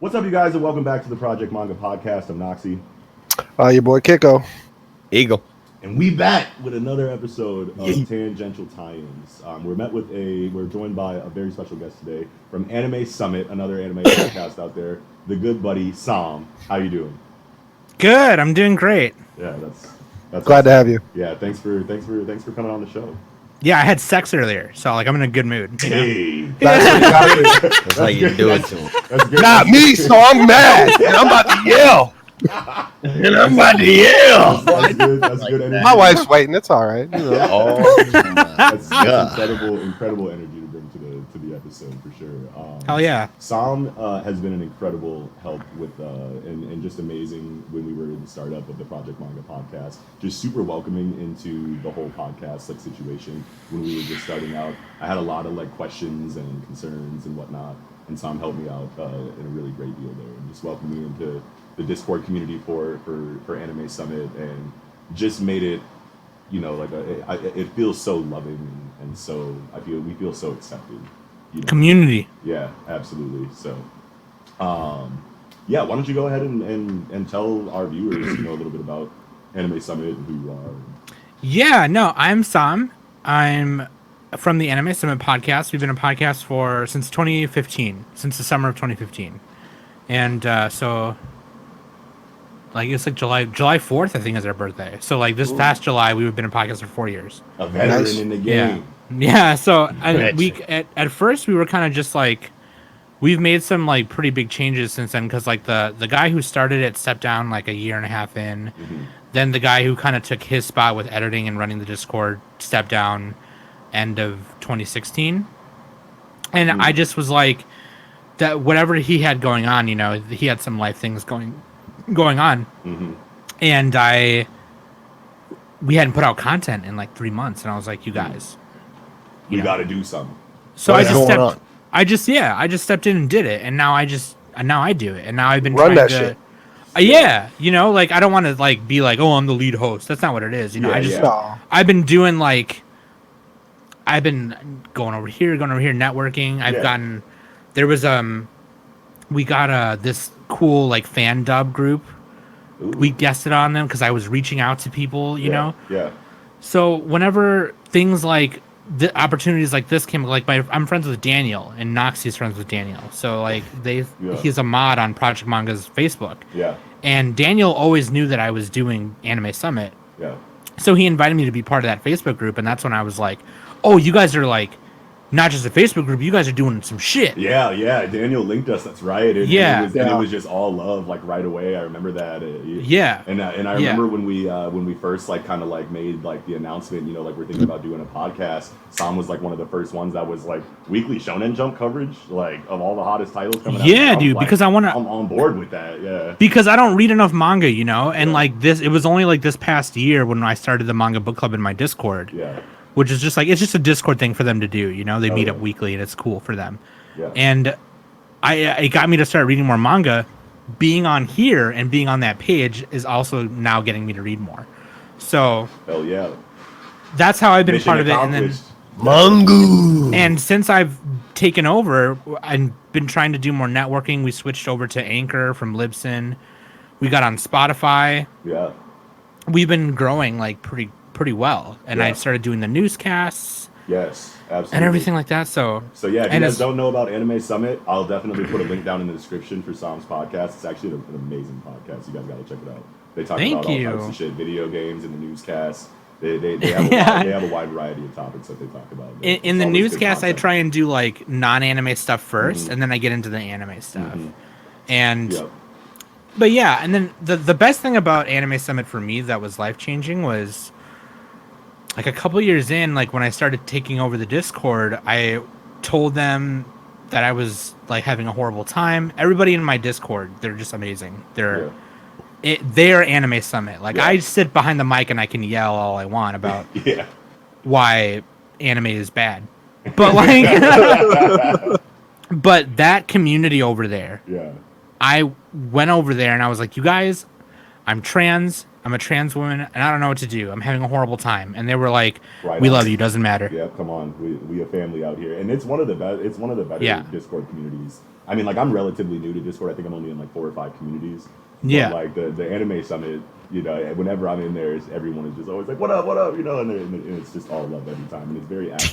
What's up, you guys, and welcome back to the Project Manga podcast. I'm Noxie. Your boy Kiko. Eagle. And we back with another episode of Tangential Tie-Ins. We're joined by a very special guest today from Anime Summit, another anime podcast out there. The good buddy Sam. How you doing? Good. I'm doing great. Yeah, that's Glad to have you. Yeah, thanks for coming on the show. Yeah, I had sex earlier, so like I'm in a good mood. Hey, That's how you do it to him. that's good. Not me, so I'm mad. And I'm about to yell. That's good energy. My wife's waiting. It's all right. You know. Oh, That's God. incredible energy to bring to the episode for sure. Hell yeah. Sam has been an incredible help with and just amazing when we were in the startup of the Project Manga podcast. Just super welcoming into the whole podcast like situation when we were just starting out. I had a lot of like questions and concerns and whatnot, and Sam helped me out in a really great deal there, and just welcomed me into the Discord community for Anime Summit, and just made it, you know, like it feels so loving and so we feel so accepted. You know? Community. Yeah, absolutely. So, yeah, why don't you go ahead and tell our viewers, you know, a little bit about Anime Summit and who you are. Yeah, no, I'm Sam. I'm from the Anime Summit podcast. We've been a podcast since 2015, since the summer of 2015. And so like it's like July 4th, I think, is our birthday. So like this past July, we've been a podcast for 4 years. A veteran in the game. Yeah. So at first we were kind of just like, we've made some like pretty big changes since then, because like the guy who started it stepped down like a year and a half in. Mm-hmm. Then the guy who kind of took his spot with editing and running the Discord stepped down end of 2016. And I just was like, that whatever he had going on, you know, he had some life things going on. Mm-hmm. And we hadn't put out content in like 3 months, and I was like, you guys, we got to do something. So I just stepped in and did it, and now I do it, and now I've been Run trying that to shit. Yeah, you know, like I don't want to like be like, oh, I'm the lead host. That's not what it is, you know. I've been doing like, I've been going over here, networking. We got this cool like fan dub group. Ooh. We guested on them because I was reaching out to people, you know. Yeah. So whenever things like the opportunities like this came, like I'm friends with Daniel, and Noxie's friends with Daniel. So like he's a mod on Project Manga's Facebook. Yeah. And Daniel always knew that I was doing Anime Summit. Yeah. So he invited me to be part of that Facebook group, and that's when I was like, oh, you guys are like not just a Facebook group, you guys are doing some shit. Yeah. Daniel linked us. That's right. And it was just all love, like right away. I remember that. And I remember when we first like kind of like made like the announcement, you know, like we're thinking about doing a podcast. Sam was like one of the first ones that was like weekly Shonen Jump coverage, like of all the hottest titles coming out. Yeah, dude, like, because I'm on board with that. Yeah. Because I don't read enough manga, you know, and like it was only like this past year when I started the manga book club in my Discord. Yeah. Which is just like, it's just a Discord thing for them to do, you know? They meet up weekly, and it's cool for them. Yeah. And it got me to start reading more manga. Being on here and being on that page is also now getting me to read more. So, hell yeah, that's how I've been part of it. And then Manga. And since I've taken over and been trying to do more networking, we switched over to Anchor from Libsyn. We got on Spotify. Yeah. We've been growing like pretty well, and I started doing the newscasts. Yes, absolutely. And everything like that. So yeah, if you guys don't know about Anime Summit, I'll definitely put a link down in the description for Sam's podcast. It's actually an amazing podcast. You guys got to check it out. They talk about all types of shit, video games and the newscasts. They have a wide variety of topics that they talk about. In the newscast, I try and do like non-anime stuff first, and then I get into the anime stuff. And but yeah, and then the best thing about Anime Summit for me that was life-changing was like a couple years in, like when I started taking over the Discord, I told them that I was like having a horrible time. Everybody in my Discord, they're just amazing. They're Anime Summit. Like I sit behind the mic and I can yell all I want about why anime is bad. But like but that community over there. Yeah. I went over there and I was like, you guys, I'm trans, I'm a trans woman, and I don't know what to do. I'm having a horrible time." And they were like, Right "We on. love you. Doesn't matter." Yeah, come on, we a family out here, and it's one of the best. It's one of the better Yeah. Discord communities. I mean, like I'm relatively new to Discord. I think I'm only in like 4 or 5 communities. Yeah. But like the Anime Summit, you know, whenever I'm in there, everyone is just always like, what up, you know, and it's just all love every time, and it's very active.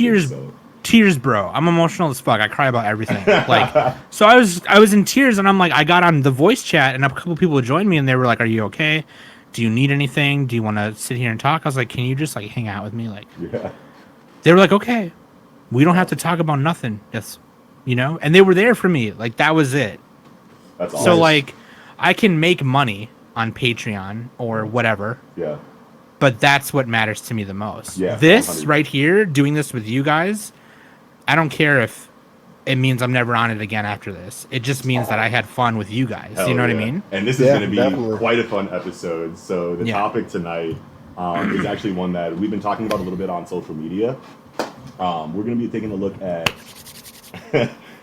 Tears, bro. I'm emotional as fuck. I cry about everything. Like, so I was in tears, and I'm like, I got on the voice chat, and a couple people joined me, and they were like, "Are you okay? Do you need anything? Do you want to sit here and talk?" I was like, "Can you just like hang out with me?" Like, Yeah. they were like, "Okay, we don't have to talk about nothing." Yes, you know, and they were there for me. Like that was it. That's awesome. So like, I can make money on Patreon or whatever. Yeah. But that's what matters to me the most. Yeah. This 100%. right here, doing this with you guys, I don't care if it means I'm never on it again after this. It just means that I had fun with you guys. Hell You know what I yeah. mean? And this is Yeah, going to be definitely. quite a fun episode. So the topic tonight is actually one that we've been talking about a little bit on social media. We're going to be taking a look at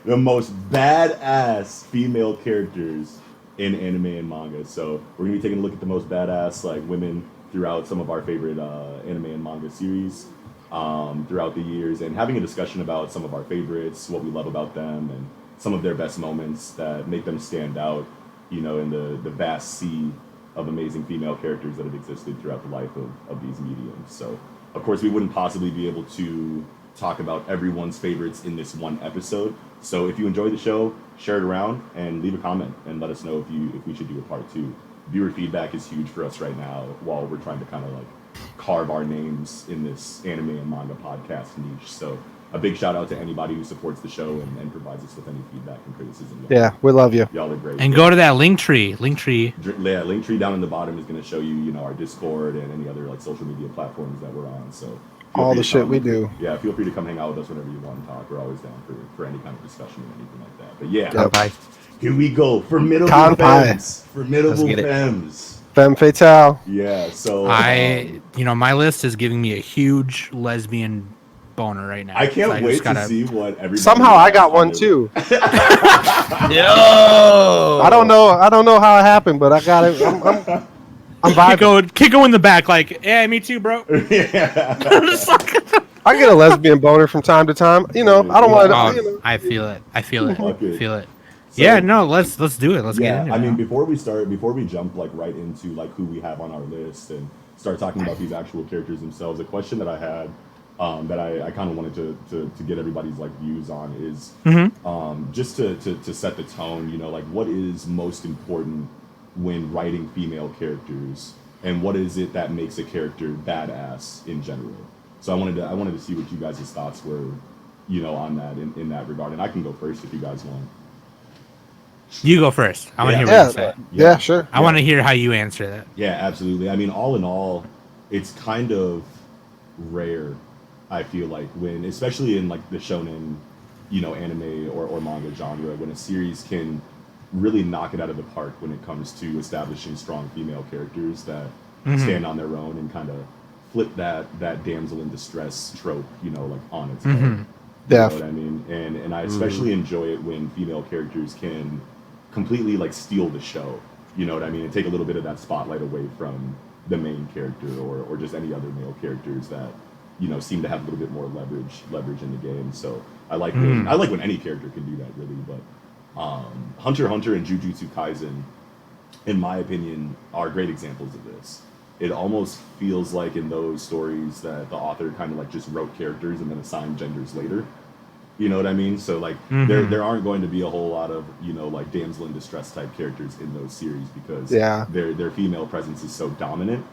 the most badass female characters in anime and manga. So we're going to be taking a look at the most badass like women throughout some of our favorite anime and manga series throughout the years, and having a discussion about some of our favorites, what we love about them, and some of their best moments that make them stand out, you know, in the vast sea of amazing female characters that have existed throughout the life of these mediums. So, of course, we wouldn't possibly be able to talk about everyone's favorites in this one episode. So if you enjoy the show, share it around and leave a comment and let us know if we should do a part 2. Viewer feedback is huge for us right now while we're trying to kind of like carve our names in this anime and manga podcast niche. So a big shout out to anybody who supports the show and provides us with any feedback and criticism. Yeah, we love you. Y'all are great. And go to that link tree. Yeah, link tree down in the bottom is going to show you, you know, our Discord and any other like social media platforms that we're on. So All the shit we do. Yeah, feel free to come hang out with us whenever you want to talk. We're always down for any kind of discussion or anything like that. But yeah, Yep. here we go. Formidable Kanpai. femmes. Formidable Let's get it. femmes. Femme fatale. Yeah, so My list is giving me a huge lesbian boner right now. I can't So wait just to see what everybody. Somehow I got one has. too. Yo! I don't know how it happened, but I got it. I'm vibing. Kiko in the back, like, yeah, me too, bro. Yeah. I get a lesbian boner from time to time. You know, I don't want to. You know. I feel it. Fuck it. Feel it. So- Yeah, no, let's do it. Let's get Yeah, into it. I mean, now. before we jump like right into like who we have on our list and start talking about these actual characters themselves, a question that I had that I kind of wanted to get everybody's like views on is just to set the tone. You know, like what is most important when writing female characters, and what is it that makes a character badass in general? So I wanted to see what you guys' thoughts were, you know, on that in that regard, and I can go first if you guys want. You go first. I want to hear what Yeah, you say. yeah, sure. I want to hear how you answer that. Yeah, absolutely. I mean, all in all, it's kind of rare, I feel like, when, especially in like the shonen, you know, anime or manga genre, when a series can really knock it out of the park when it comes to establishing strong female characters that stand on their own and kind of flip that damsel in distress trope, you know, like on its head. Yeah. You know what I mean? And I especially enjoy it when female characters can completely like steal the show. You know what I mean? And take a little bit of that spotlight away from the main character or just any other male characters that, you know, seem to have a little bit more leverage in the game. So I like when any character can do that really. But Hunter x Hunter and Jujutsu Kaisen, in my opinion, are great examples of this. It almost feels like in those stories that the author kind of like just wrote characters and then assigned genders later. You know what I mean? So like there aren't going to be a whole lot of, you know, like damsel in distress type characters in those series because their female presence is so dominant.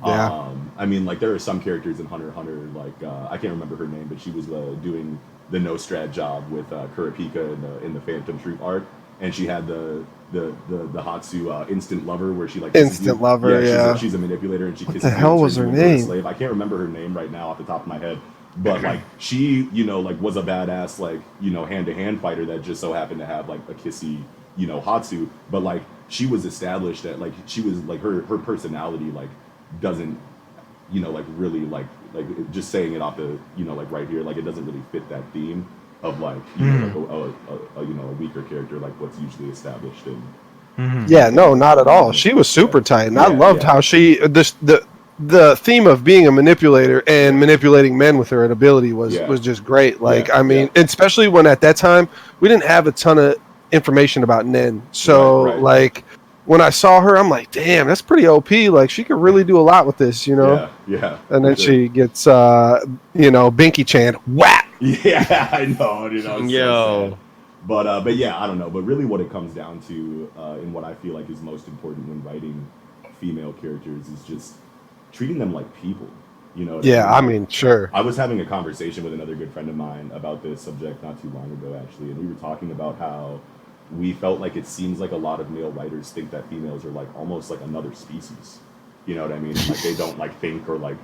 Yeah. I mean, like there are some characters in Hunter x Hunter, like I can't remember her name, but she was doing the no strat job with Kurapika in the Phantom Troop arc, and she had the Hatsu instant lover where she like Instant lover, yeah. She's a manipulator and she kisses the you hell and was turns her you into a name? slave. I can't remember her name right now off the top of my head, but like she, you know, like was a badass like, you know, hand-to-hand fighter that just so happened to have like a kissy, you know, Hatsu, but like she was established that like she was like her personality like doesn't, you know, like really like just saying it off the, you know, like right here, like it doesn't really fit that theme of like, you know, like a you know, a weaker character like what's usually established Yeah, no, not at all. She was super tight, and I loved how she the theme of being a manipulator and manipulating men with her ability was just great. Like, I mean, especially when at that time we didn't have a ton of information about Nen, so like when I saw her, I'm like, damn, that's pretty OP. Like, she could really do a lot with this, you know? Yeah. And then she gets, Binky Chan, whap! Yeah, I know. Yo. So but yeah, I don't know. But really, what it comes down to, and what I feel like is most important when writing female characters, is just treating them like people. You know? I mean, sure. I was having a conversation with another good friend of mine about this subject not too long ago, actually, and we were talking about how we felt like it seems like a lot of male writers think that females are like almost like another species. You know what I mean? Like, they don't like think or like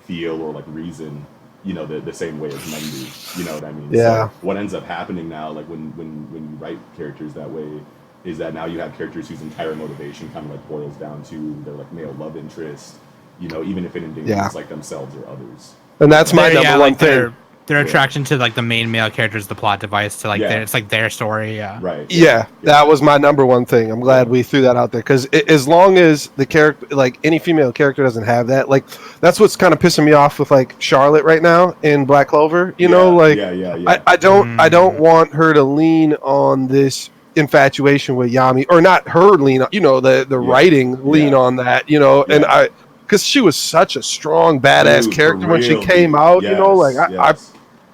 feel or like reason, the same way as men do. You know what I mean? Yeah. So what ends up happening now, like when you write characters that way, is that now you have characters whose entire motivation kind of like boils down to their like male love interest, even if it endangers like themselves or others. And that's my number one thing. Their attraction to like the main male character is the plot device to like it's like their story. Right. Yeah, that was my number one thing. I'm glad we threw that out there, because as long as the character, like any female character, doesn't have that, like that's what's kind of pissing me off with like Charlotte right now in Black Clover. I don't want her to lean on this infatuation with Yami, or not her lean on, the writing lean on that, and because she was such a strong badass character when she came out,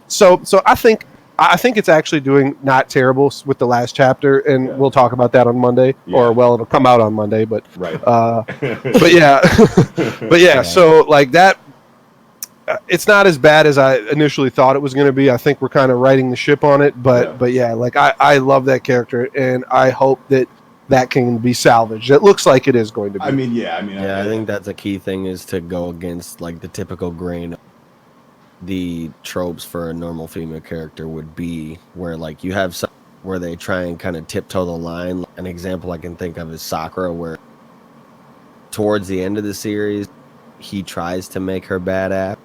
So I think it's actually doing not terrible with the last chapter, and we'll talk about that on Monday, or it'll come out on Monday, but but yeah, so like that, it's not as bad as I initially thought it was going to be. I think we're kind of riding the ship on it, but yeah, like I love that character, and I hope that can be salvaged. It looks like it is going to be. I think that's a key thing, is to go against like the typical grain. The tropes for a normal female character would be where like you have some where they try and kind of tiptoe the line. An example I can think of is Sakura, where towards the end of the series he tries to make her badass,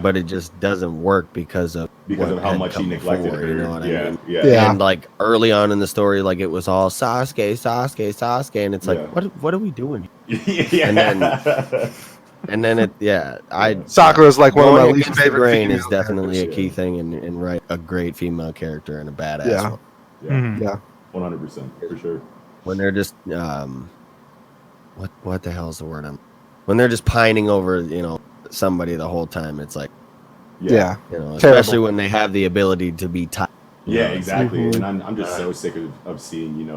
but it just doesn't work because of how much he neglected her. You know what I mean? Yeah. And like early on in the story, like it was all Sasuke, and it's like, what are we doing here? And then Sakura is like one of my least favorite. Grain is definitely a key thing in write a great female character and a badass one. Yeah, 100% for sure. When they're just what the hell is the word? When they're just pining over somebody the whole time, it's like especially when they have the ability to be tight. Yeah, exactly. And I'm just so sick of seeing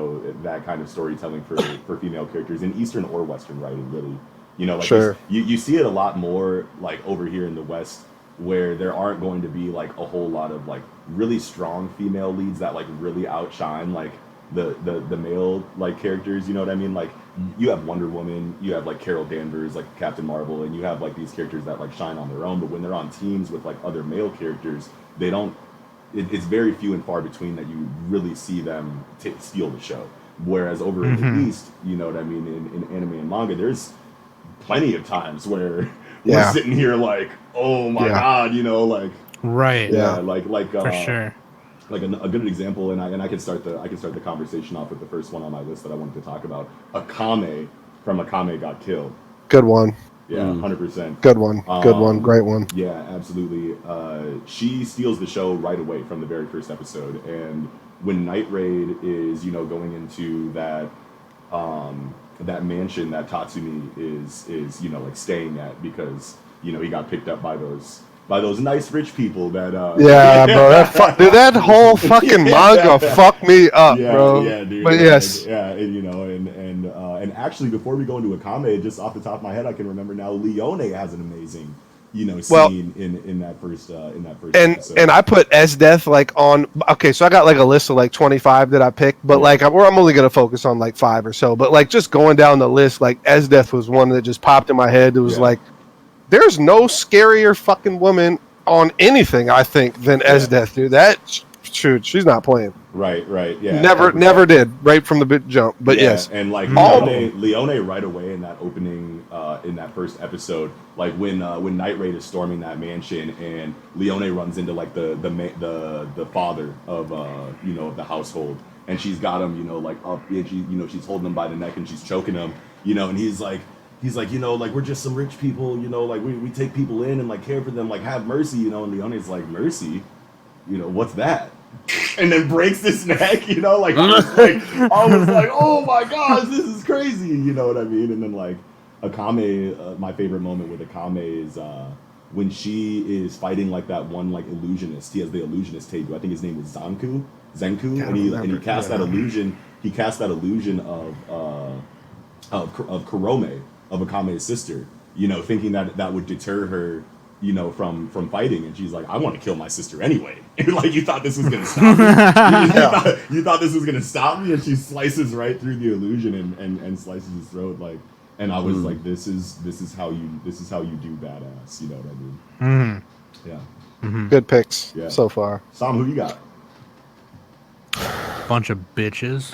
that kind of storytelling for female characters in Eastern or Western writing, really. You see it a lot more like over here in the West, where there aren't going to be like a whole lot of like really strong female leads that like really outshine like the male like characters. You know what I mean? Like you have Wonder Woman, you have like Carol Danvers, like Captain Marvel, and you have like these characters that like shine on their own. But when they're on teams with like other male characters, they don't. It's very few and far between that you really see them steal the show. Whereas over in the East, you know what I mean, in anime and manga, there's plenty of times where we're sitting here like, oh my god, like for sure. Like a good example, and I can start the conversation off with the first one on my list that I wanted to talk about. Akame from Akame Got Killed. Good one. Yeah, 100%. Good one. Good one. Great one. Yeah, absolutely. She steals the show right away from the very first episode, and when Night Raid is going into that that mansion that Tatsumi is like staying at, because he got picked up by those nice rich people that bro, that whole fucking manga fucked me up, bro. Yeah, dude. But yes. And actually, before we go into Akame, just off the top of my head, I can remember now Leone has an amazing scene in that first episode. And I put Death like on. Okay, so I got like a list of like 25 that I picked, but like I'm only gonna focus on like 5 or so. But like just going down the list, like Death was one that just popped in my head. It was like, there's no scarier fucking woman on anything, I think, than Death, dude. Shoot, she's not playing. Right, yeah. Never did, right from the bit jump. But yes, and like Leone right away in that opening, in that first episode, like when Night Raid is storming that mansion and Leone runs into like the father of of the household, and she's got him, you know, like up, and she, you know, she's holding him by the neck and she's choking him, you know, and he's like, you know, like, we're just some rich people, you know, like we take people in and like care for them, like have mercy, you know, and Leone's like, mercy, you know, what's that? And then breaks his neck, you know, like I was like, oh my gosh, this is crazy, you know what I mean? And then like Akame, my favorite moment with Akame is when she is fighting like that one like illusionist. He has the illusionist tape. I think his name is Zenku, and he cast that illusion. He cast that illusion of Kurome, of Akame's sister. You know, thinking that would deter her, you know, from fighting, and she's like, I want to kill my sister anyway. Like, you thought this was gonna stop me? you thought this was gonna stop me? And she slices right through the illusion and slices his throat, like. And I was like, this is how you do badass. You know what I mean? Yeah. Good picks so far. Sam, who you got? Bunch of bitches.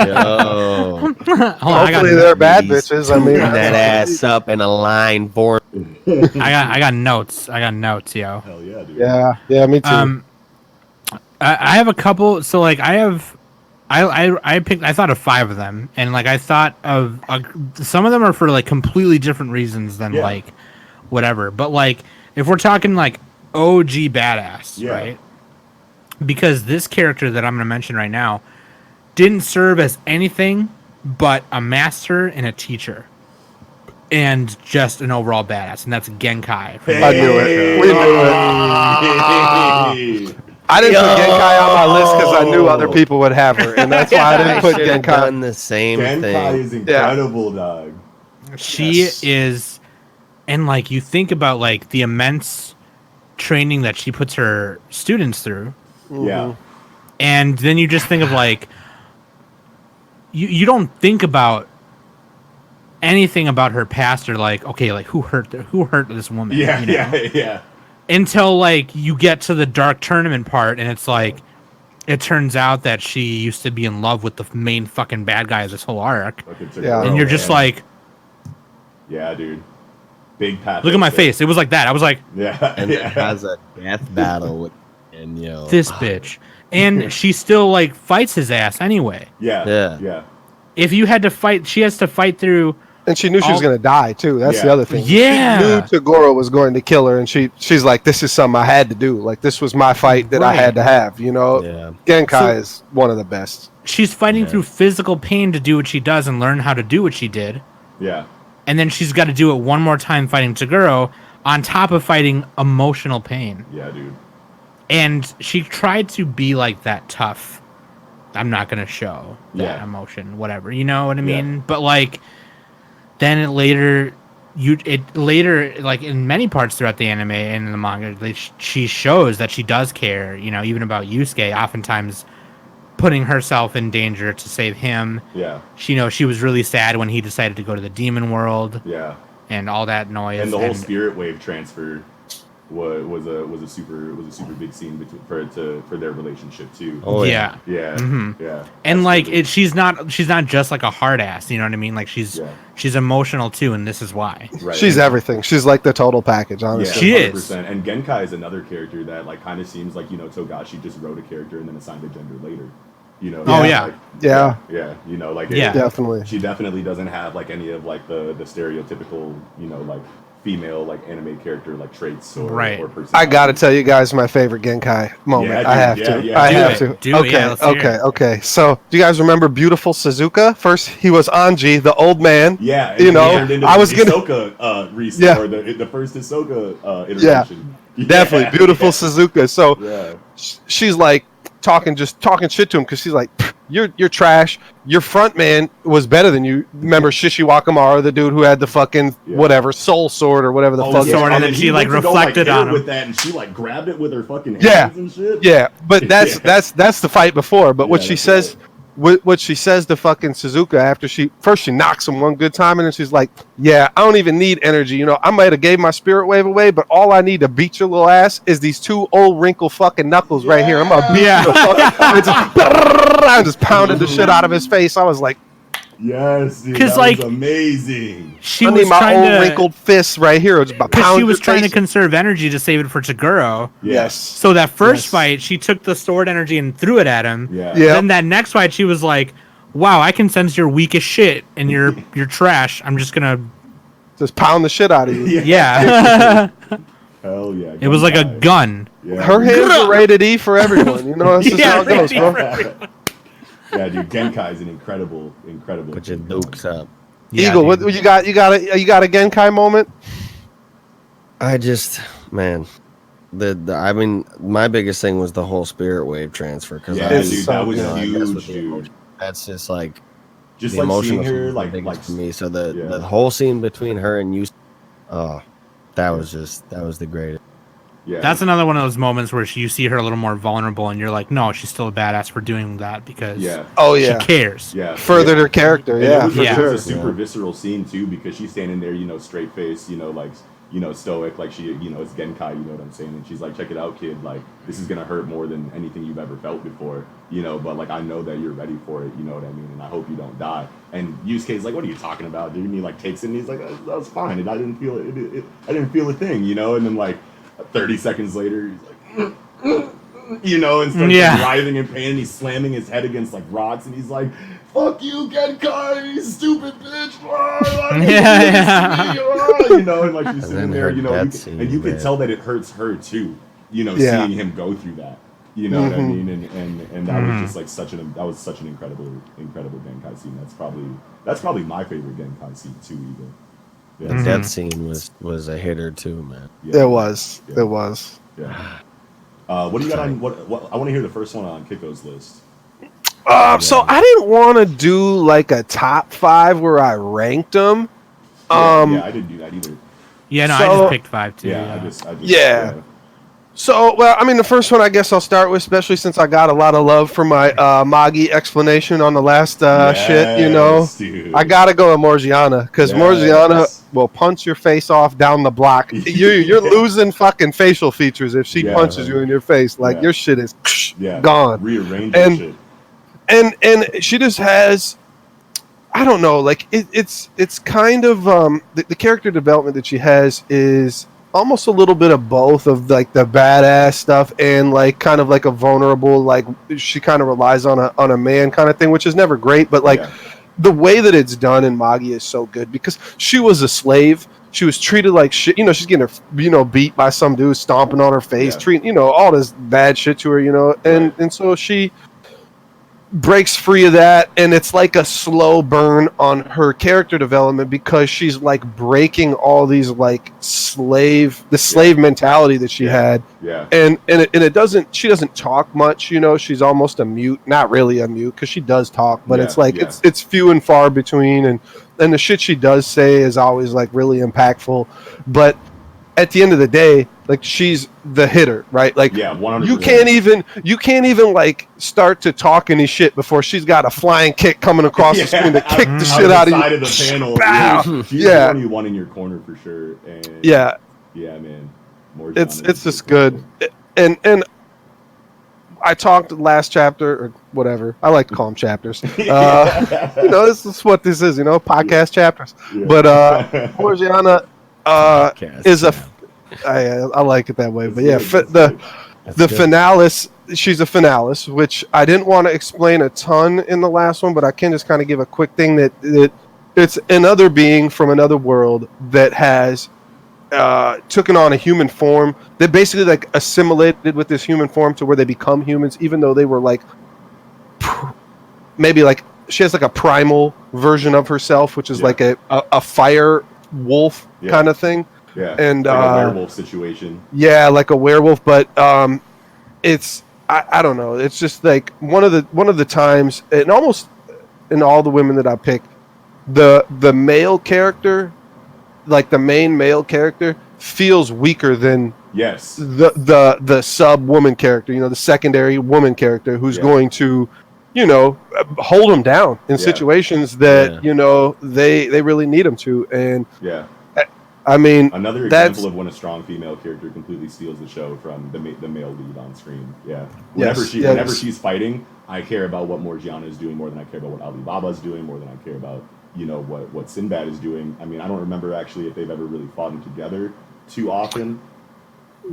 Yo. Hopefully they're bad bitches. I mean, that ass up in a line for. I got notes. Yo. Hell yeah, dude. Yeah, me too. I have a couple. So like, I picked. I thought of 5 of them, and like I thought of some of them are for like completely different reasons than like whatever. But like, if we're talking like OG badass, right? Because this character that I'm going to mention right now didn't serve as anything but a master and a teacher, and just an overall badass, and that's Genkai. I knew it. We knew it. I didn't put Genkai on my list because I knew other people would have her, and that's why I didn't put Genkai. Done the same Genkai thing. Genkai is incredible, dog. She is, and like you think about like the immense training that she puts her students through. Yeah. And then you just think of like, you don't think about anything about her past or like, okay, like who hurt this woman? Yeah, you know? yeah. Until like you get to the dark tournament part, and it's like, it turns out that she used to be in love with the main fucking bad guy of this whole arc. And you're just like, yeah, dude. Big path. Look at my face. It was like that. I was like, and it has a death battle with. And this bitch, and she still like fights his ass anyway. Yeah. If you had to fight, she has to fight through. And she knew she was going to die too. That's the other thing. Yeah, she knew Toguro was going to kill her, and she's like, "This is something I had to do. Like this was my fight that I had to have." You know, Genkai is one of the best. She's fighting through physical pain to do what she does and learn how to do what she did. Yeah, and then she's got to do it one more time fighting Toguro on top of fighting emotional pain. Yeah, dude. And she tried to be like that tough. I'm not gonna show that emotion, whatever. You know what I mean? But like, then later, like in many parts throughout the anime and in the manga, she shows that she does care. You know, even about Yusuke, oftentimes putting herself in danger to save him. Yeah. She was really sad when he decided to go to the demon world. Yeah. And all that noise. And the whole spirit wave transfer was a super big scene for their relationship too. Oh yeah. And like she's not just like a hard ass, you know what I mean? Like she's emotional too, and this is why. Right. She's everything. She's like the total package, honestly. Yeah, she 100%. is. And Genkai is another character that like kind of seems like, you know, Togashi just wrote a character and then assigned a gender later. You know. Yeah. You know, like definitely. She definitely doesn't have like any of like the stereotypical, you know, like female like anime character like traits or personality. I gotta tell you guys my favorite Genkai moment. I have to. Okay. So do you guys remember Beautiful Suzuka? First he was Anji, the old man. Yeah, you know, I was gonna Hisoka or the first Hisoka iteration. Definitely Beautiful Suzuka. So she's like talking shit to him because she's like, you're trash. Your front man was better than you. Remember Shishi Wakamara, the dude who had the fucking whatever soul sword or whatever the fuck. Sword, and then she like reflected on him with that, and she like grabbed it with her fucking hands and shit. Yeah, but that's the fight before. But what she says. What she says to fucking Suzuka after she knocks him one good time, and then she's like, "Yeah, I don't even need energy. You know, I might have gave my spirit wave away, but all I need to beat your little ass is these 2 old wrinkled fucking knuckles right here. I'm gonna beat you the fuck." I just pounded the shit out of his face. I was like, Yes, dude, 'Cause, that like, was amazing. She I was need my trying old to, wrinkled fists right here. It's about because she pound was your trying to face. conserve energy to save it for Taguro. Yes. So that first Yes. fight, she took the stored energy and threw it at him. Yeah. Yeah. Then that next fight, she was like, "Wow, I can sense you're weak as shit and you're trash. I'm just gonna." Just pound the shit out of you. Yeah. Hell yeah. It was like a Genkai. gun. Yeah, Her dude. hands are rated E for everyone. You know, that's just how it goes, rated E bro. for everyone. Yeah, dude, Genkai is an incredible. Put your dukes up. Yeah, Eagle, what dude. you got? You got a Genkai moment? I just, man, I mean, my biggest thing was the whole spirit wave transfer because Yeah, It's dude, so that was good. huge, dude. That's just like Just the like seeing emotional her, scene was the biggest like for me. So the yeah. whole scene between her and you, that was the greatest. Yeah. That's another one of those moments where you see her a little more vulnerable, and you're like, "No, she's still a badass for doing that because Yeah. Oh yeah. she cares." Yeah. Furthered her character. And Yeah, it was, for it sure. was a super visceral scene too, because she's standing there, straight face, like, stoic, like she, it's Genkai, you know what I'm saying? And she's like, check it out, kid, like, this is gonna hurt more than anything you've ever felt before, but like, I know that you're ready for it, you know what I mean? And I hope you don't die. And Yusuke's like, what are you talking about, dude? And he like takes it and he's like, that was fine. And I didn't feel it. I didn't feel a thing, And then like 30 seconds later, he's like, and starts like, writhing in pain. And he's slamming his head against like rocks, and he's like, "Fuck you, Genkai, stupid bitch!" And like she's sitting there, and you could tell that it hurts her too, seeing him go through that. You know what I mean? And that was just like such an incredible Genkai scene. That's probably my favorite Genkai scene too, even. Yeah. The death scene was a hitter too, man. It was. It was. Yeah. What do you got on? What I want to hear the first one on Kiko's list. So I didn't want to do like a top 5 where I ranked them. Yeah, I didn't do that either. Yeah, no, I So- just picked 5 too. Yeah, I just Yeah. So, well, I mean, the first one I guess I'll start with, especially since I got a lot of love for my M.A.N.G.A explanation on the last shit, Dude. I gotta go with Morgiana, because Morgiana will punch your face off down the block. You're losing fucking facial features if she punches you in your face. Like, your shit is gone. Rearrange your shit. And she just has, I don't know, like, it's kind of, the character development that she has is almost a little bit of both of like the badass stuff and like kind of like a vulnerable, like she kind of relies on a man kind of thing, which is never great, but like the way that it's done in M.A.N.G.A is so good because she was a slave. She was treated like shit. She's getting her, beat by some dude stomping on her face, treating, all this bad shit to her, and so she breaks free of that, and it's like a slow burn on her character development because she's like breaking all these like slave mentality that she had, and it doesn't, she doesn't talk much, she's almost a mute, not really a mute because she does talk, but it's like it's few and far between, and the shit she does say is always like really impactful, but at the end of the day, like she's the hitter, right? Like 100%. You can't even like start to talk any shit before she's got a flying kick coming across the screen to kick the shit out of you. Side of the panel. She's the only one in your corner for sure. And yeah, man. It's just good. And I talked last chapter or whatever. I like to call them chapters. This is what this is, podcast chapters. Yeah. But Morgiana is I like it that way, but the finalis, she's a finalis, which I didn't want to explain a ton in the last one, but I can just kind of give a quick thing that it's another being from another world that has taken on a human form that basically like assimilated with this human form to where they become humans, even though they were like maybe like she has like a primal version of herself, which is like a fire wolf kind of thing. Yeah, and like a werewolf situation. Yeah, like a werewolf, but it's I don't know. It's just like one of the times, and almost in all the women that I picked, the male character, like the main male character, feels weaker than the sub woman character. The secondary woman character who's going to, hold them down in situations that they really need them to, and I mean, another example of when a strong female character completely steals the show from the male lead on screen. Yeah. Whenever she's fighting, I care about what Morgiana is doing more than I care about what Alibaba is doing, more than I care about, you know, what Sinbad is doing. I mean, I don't remember actually if they've ever really fought them together too often.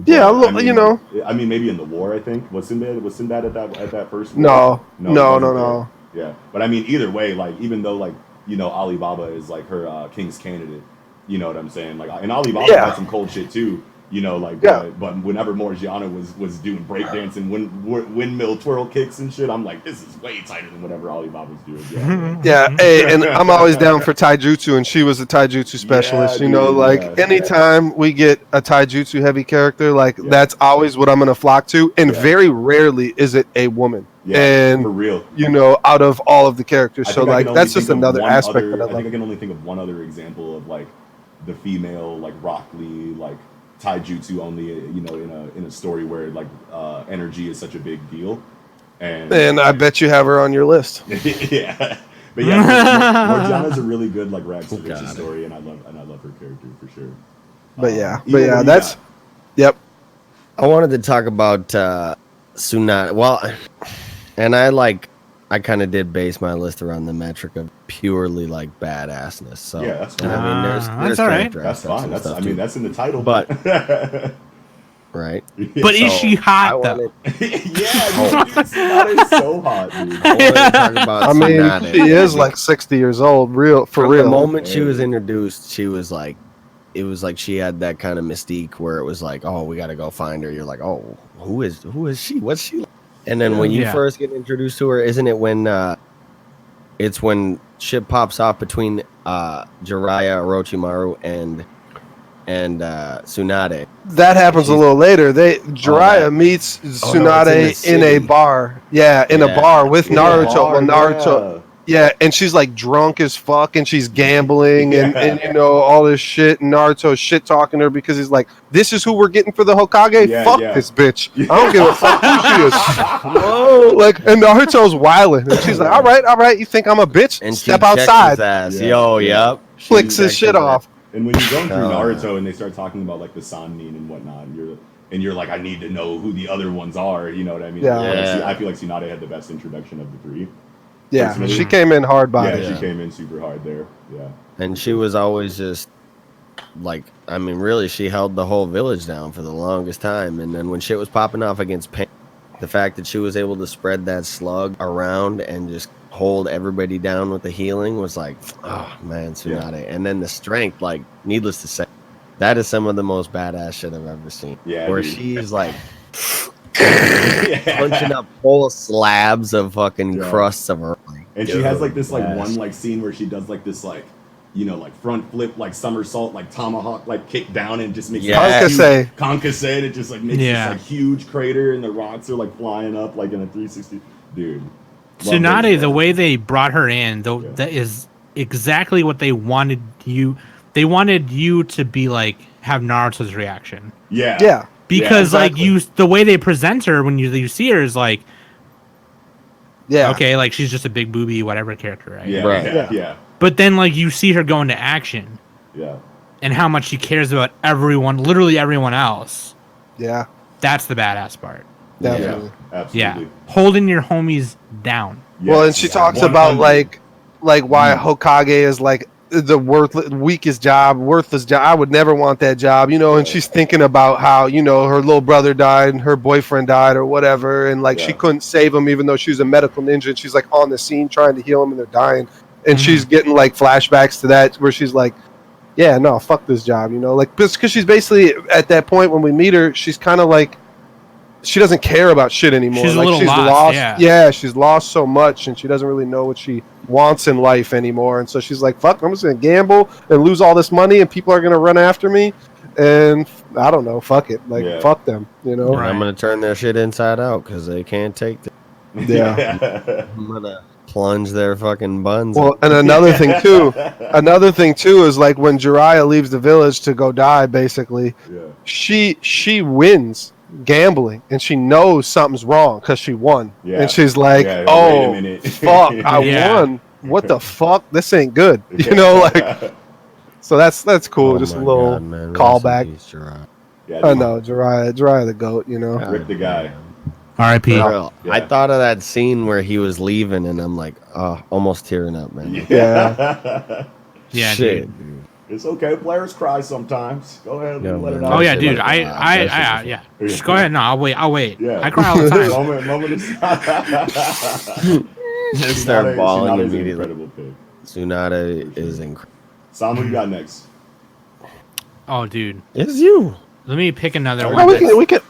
Yeah, I mean, you know. I mean, maybe in the war, I think. Was Sinbad at that first war? No. Yeah, but I mean, either way, like, even though, like, you know, Alibaba is like her king's candidate, you know what I'm saying? Like, and Alibaba had some cold shit too, you know, like, but whenever Morgiana was doing breakdance and windmill twirl kicks and shit, I'm like, this is way tighter than whatever Alibaba's doing. Hey, and I'm always down for taijutsu, and she was a taijutsu specialist. Anytime we get a taijutsu heavy character, like that's always what I'm gonna flock to. And very rarely is it a woman. Yeah, and for real, you know, out of all of the characters, so like that's just another aspect that I love. I think I can only think of one other example of like the female like Rock Lee like taijutsu only, you know, in a story where like energy is such a big deal, and I bet you have her on your list. Yeah, but yeah, Morgiana's a really good like rags to riches story, and I love her character for sure. But that's yep. I wanted to talk about Tsunade. Well, and I kind of did base my list around the metric of purely like badassness. So yeah, that's cool. I mean, there's all right. That's fine. That's that's in the title, but right. But is she hot though? Tsunade's so hot, dude. I mean, she is like 60 years old, real. The moment she was introduced, she was like, it was like she had that kind of mystique where it was like, oh, we got to go find her. You're like, oh, who is she? What's she like? And then when you first get introduced to her, isn't it when it's when shit pops off between Jiraiya, Orochimaru, and Tsunade? That happens a little later. Jiraiya meets Tsunade in a bar. Yeah, in a bar with Naruto. Well, Naruto. Yeah, and she's like drunk as fuck, and she's gambling, and you know all this shit. And Naruto's shit talking to her because he's like, "This is who we're getting for the Hokage. Fuck this bitch. I don't give a fuck who she is." Whoa, like, and Naruto's wilding, and she's like, "All right, you think I'm a bitch? And step outside." Yep. Flicks his shit off. And when you're going through Naruto and they start talking about like the Sannin and whatnot, and you're like, I need to know who the other ones are. You know what I mean? Yeah. I feel like Tsunade had the best introduction of the three. Yeah, personally. She came in hard body. Yeah, she came in super hard there. Yeah. And she was always just like, I mean, really, she held the whole village down for the longest time. And then when shit was popping off against Pain, the fact that she was able to spread that slug around and just hold everybody down with the healing was like, oh man, Tsunade. And then the strength, like, needless to say, that is some of the most badass shit I've ever seen. Yeah, where she's like punching up whole slabs of fucking crusts of her. Like, and she has like this like one like scene where she does like this like, you know, like front flip, like somersault, like tomahawk, like kick down and just makes Kankase, and it just like makes this like huge crater and the rocks are like flying up like in a 360. Dude. Tsunade, the way they brought her in, though, that is exactly what they wanted you. They wanted you to be like have Naruto's reaction. Yeah. Because like the way they present her when you see her is like, okay, like she's just a big booby whatever character, right? Yeah. But then like you see her go into action. Yeah. And how much she cares about everyone, literally everyone else. Yeah. That's the badass part. Definitely. Yeah, absolutely. Yeah. Holding your homies down. Yes, well, and she talks about like why Hokage is like the worthless job. I would never want that job, you know. And she's thinking about how, you know, her little brother died and her boyfriend died or whatever, and like she couldn't save him even though she was a medical ninja. And she's like on the scene trying to heal him, and they're dying. And she's getting like flashbacks to that where she's like, yeah, no, fuck this job, you know, like because she's basically at that point when we meet her, she's kind of like, she doesn't care about shit anymore. She's like, a little lost. Yeah, she's lost so much, and she doesn't really know what she wants in life anymore. And so she's like, fuck, I'm just going to gamble and lose all this money, and people are going to run after me. And I don't know, fuck it. Like, fuck them, you know? Right. I'm going to turn their shit inside out because they can't take it. Yeah. I'm going to plunge their fucking buns. Well, and another thing too is like when Jiraiya leaves the village to go die, basically, she wins gambling and she knows something's wrong because she won, and she's like, oh fuck, I won, what the fuck, this ain't good, you know, like So that's cool. Oh Just a my little God, man. callback. Rest in peace, Jiraiya. Yeah, I dude. know, Jiraiya the goat. You know. Rip the guy. R.I.P. For real. Yeah. I thought of that scene where he was leaving, and I'm like, almost tearing up, man. Like, Yeah. Yeah, shit, dude. dude. It's okay. Players cry sometimes. Go ahead and Yo, let it man. out. Oh yeah, shit dude. was I wild. That shit was yeah. wild. Just go ahead. No, I'll wait. Yeah. I cry all the time. moment of Just start bawling Tsunade's an immediately. incredible pick. Tsunade is incredible. Sam, who you got next? Oh, dude. It's you. Let me pick another Oh, one.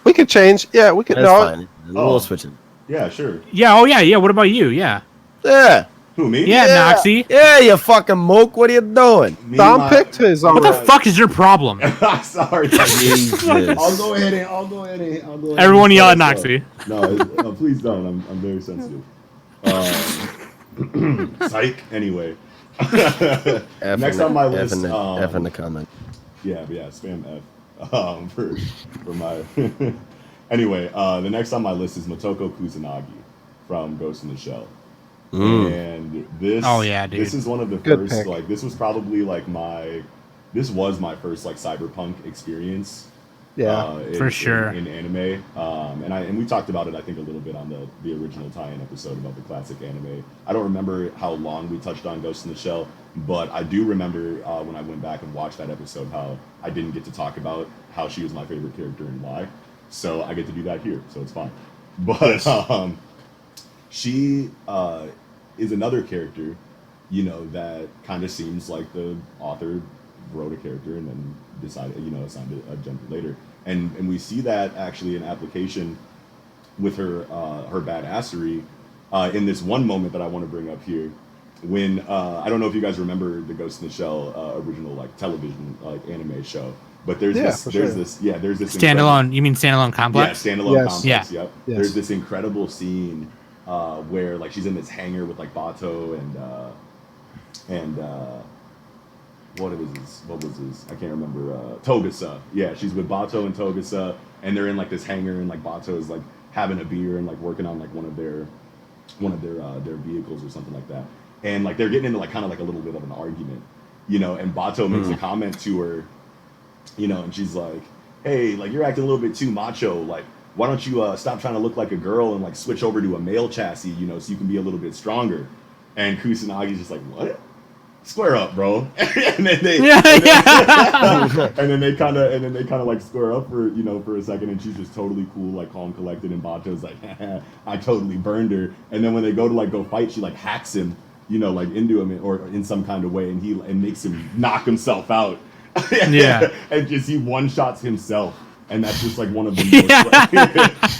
we can change. Yeah, we can. That's No, fine. Oh. We'll switch it. Yeah, sure. Yeah. Oh yeah. What about you? Yeah. Yeah. Who, me? Yeah, Noxie. Yeah, you fucking moke. What are you doing? Me, Tom picked his What already. the fuck is your problem? Sorry. Jesus. I'll go ahead and Everyone yell at start Noxie. us off. No, please don't. I'm very sensitive. Psych. Anyway. Next on my list. F in the comment. Yeah, spam F. For my. Anyway, the next on my list is Motoko Kusanagi from Ghost in the Shell. And this. Oh yeah, dude. This is one of the Good first. pick. Like, this was probably like my. This was my first like cyberpunk experience. Yeah. For sure. In anime, and we talked about it, I think, a little bit on the original tie-in episode about the classic anime. I don't remember how long we touched on Ghost in the Shell, but I do remember when I went back and watched that episode how I didn't get to talk about how she was my favorite character and why. So I get to do that here, so it's fine. But she is another character, that kind of seems like the author wrote a character and then decided, assigned a gender later. And we see that actually in application with her badassery in this one moment that I want to bring up here. When I don't know if you guys remember the Ghost in the Shell original like television like anime show, but there's this Standalone. You mean standalone complex? Yeah, standalone complex. Yeah. Yep. Yes. There's this incredible scene where like she's in this hangar with like Bato and what was his? I can't remember. Togasa. Yeah, she's with Bato and Togasa, and they're in like this hangar, and like Bato is like having a beer and like working on like one of their vehicles or something like that, and like they're getting into like kind of like a little bit of an argument, and Bato makes a comment to her, and she's like, hey, like you're acting a little bit too macho, like why don't you stop trying to look like a girl and like switch over to a male chassis, so you can be a little bit stronger, and Kusanagi's just like, what? Square up, bro. And then they kind of like square up for a second, and she's just totally cool, like calm, collected, and Bato's like, I totally burned her. And then when they go to like go fight, she like hacks him, like into him or in some kind of way, and makes him knock himself out. Yeah. And just he one shots himself. And that's just like one of the most.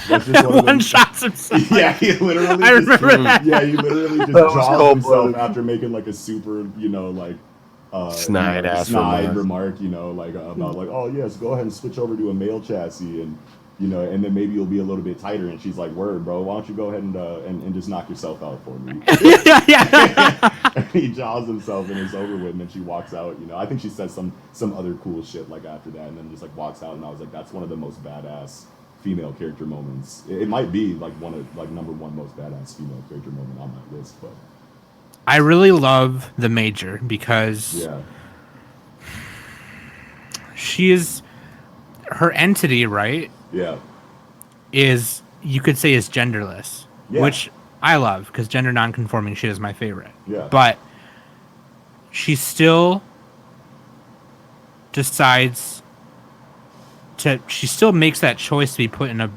That's just One shots himself. Yeah, he literally. I remember that. Yeah, he literally just That was jaws cold himself blooded. after making like a super, Snide remark, about like, oh yes, go ahead and switch over to a male chassis, and and then maybe you'll be a little bit tighter. And she's like, word, bro, why don't you go ahead and just knock yourself out for me? And he jaws himself and it's over with, and then she walks out. I think she says some other cool shit like after that, and then just like walks out. And I was like, that's one of the most badass female character moments. It might be like one of like number one most badass female character moment on my list, but. I really love the Major because she is her entity, right? Yeah. Is you could say is genderless, which I love because gender non-conforming shit is my favorite. Yeah. But she still decides she still makes that choice to be put in a,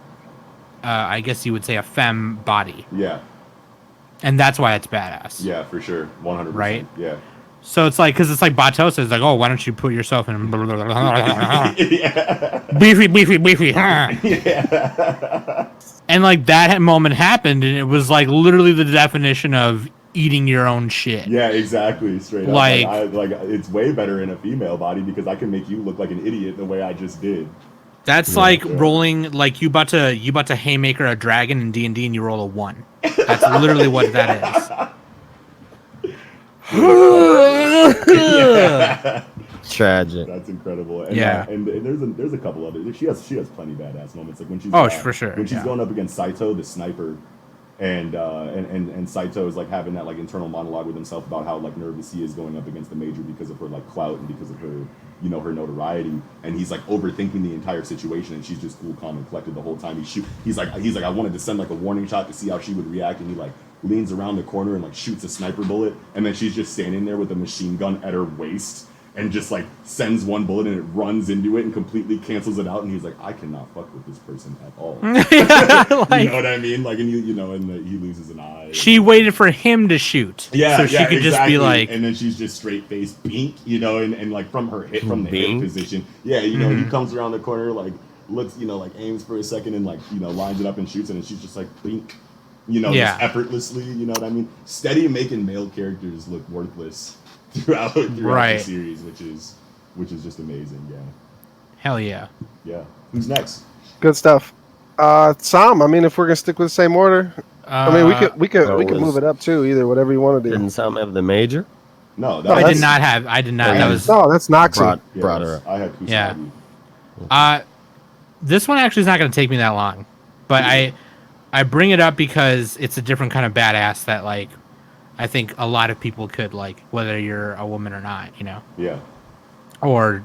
I guess you would say a femme body. Yeah. And that's why it's badass. Yeah, for sure. 100%. Right? Yeah. So it's like, because it's like Bato says, like, oh, why don't you put yourself in beefy, huh? Yeah. And like that moment happened, and it was like literally the definition of eating your own shit. Yeah, exactly. Straight up. Like it's way better in a female body because I can make you look like an idiot the way I just did. That's like rolling, like you about to haymaker a dragon in D&D and you roll a 1. That's literally what that is. Yeah. Tragic. That's incredible. And, Yeah. and there's a couple others. She has plenty of badass moments. Like when she's for sure. when she's yeah. going up against Saito, the sniper, and Saito is like having that like internal monologue with himself about how like nervous he is going up against the major because of her like clout and because of her, you know, her notoriety, and he's like overthinking the entire situation, and she's just cool, calm, and collected the whole time. He's like I wanted to send like a warning shot to see how she would react, and he like leans around the corner and like shoots a sniper bullet, and then she's just standing there with a machine gun at her waist and just like sends one bullet and it runs into it and completely cancels it out, and he's like, I cannot fuck with this person at all. Like, you know what I mean? Like, and you know, and he loses an eye. She waited for him to shoot, so she could just be like, and then she's just straight face bink, you know, and like from the hip position, you know, he comes around the corner, like looks, you know, like aims for a second and like, you know, lines it up and shoots it, and she's just like bink, you know, just effortlessly, you know what I mean? Steady making male characters look worthless throughout the series, which is just amazing. Hell yeah. Who's next? Good stuff. Sam, I mean, if we're gonna stick with the same order, I mean, we could move it up too. Either whatever you want to do. Didn't Sam have the major? No, I did not. That was that's Noxie. Brought her up. I had Kusanagi. This one actually is not going to take me that long, but I bring it up because it's a different kind of badass that like I think a lot of people could like, whether you're a woman or not, you know. Yeah. Or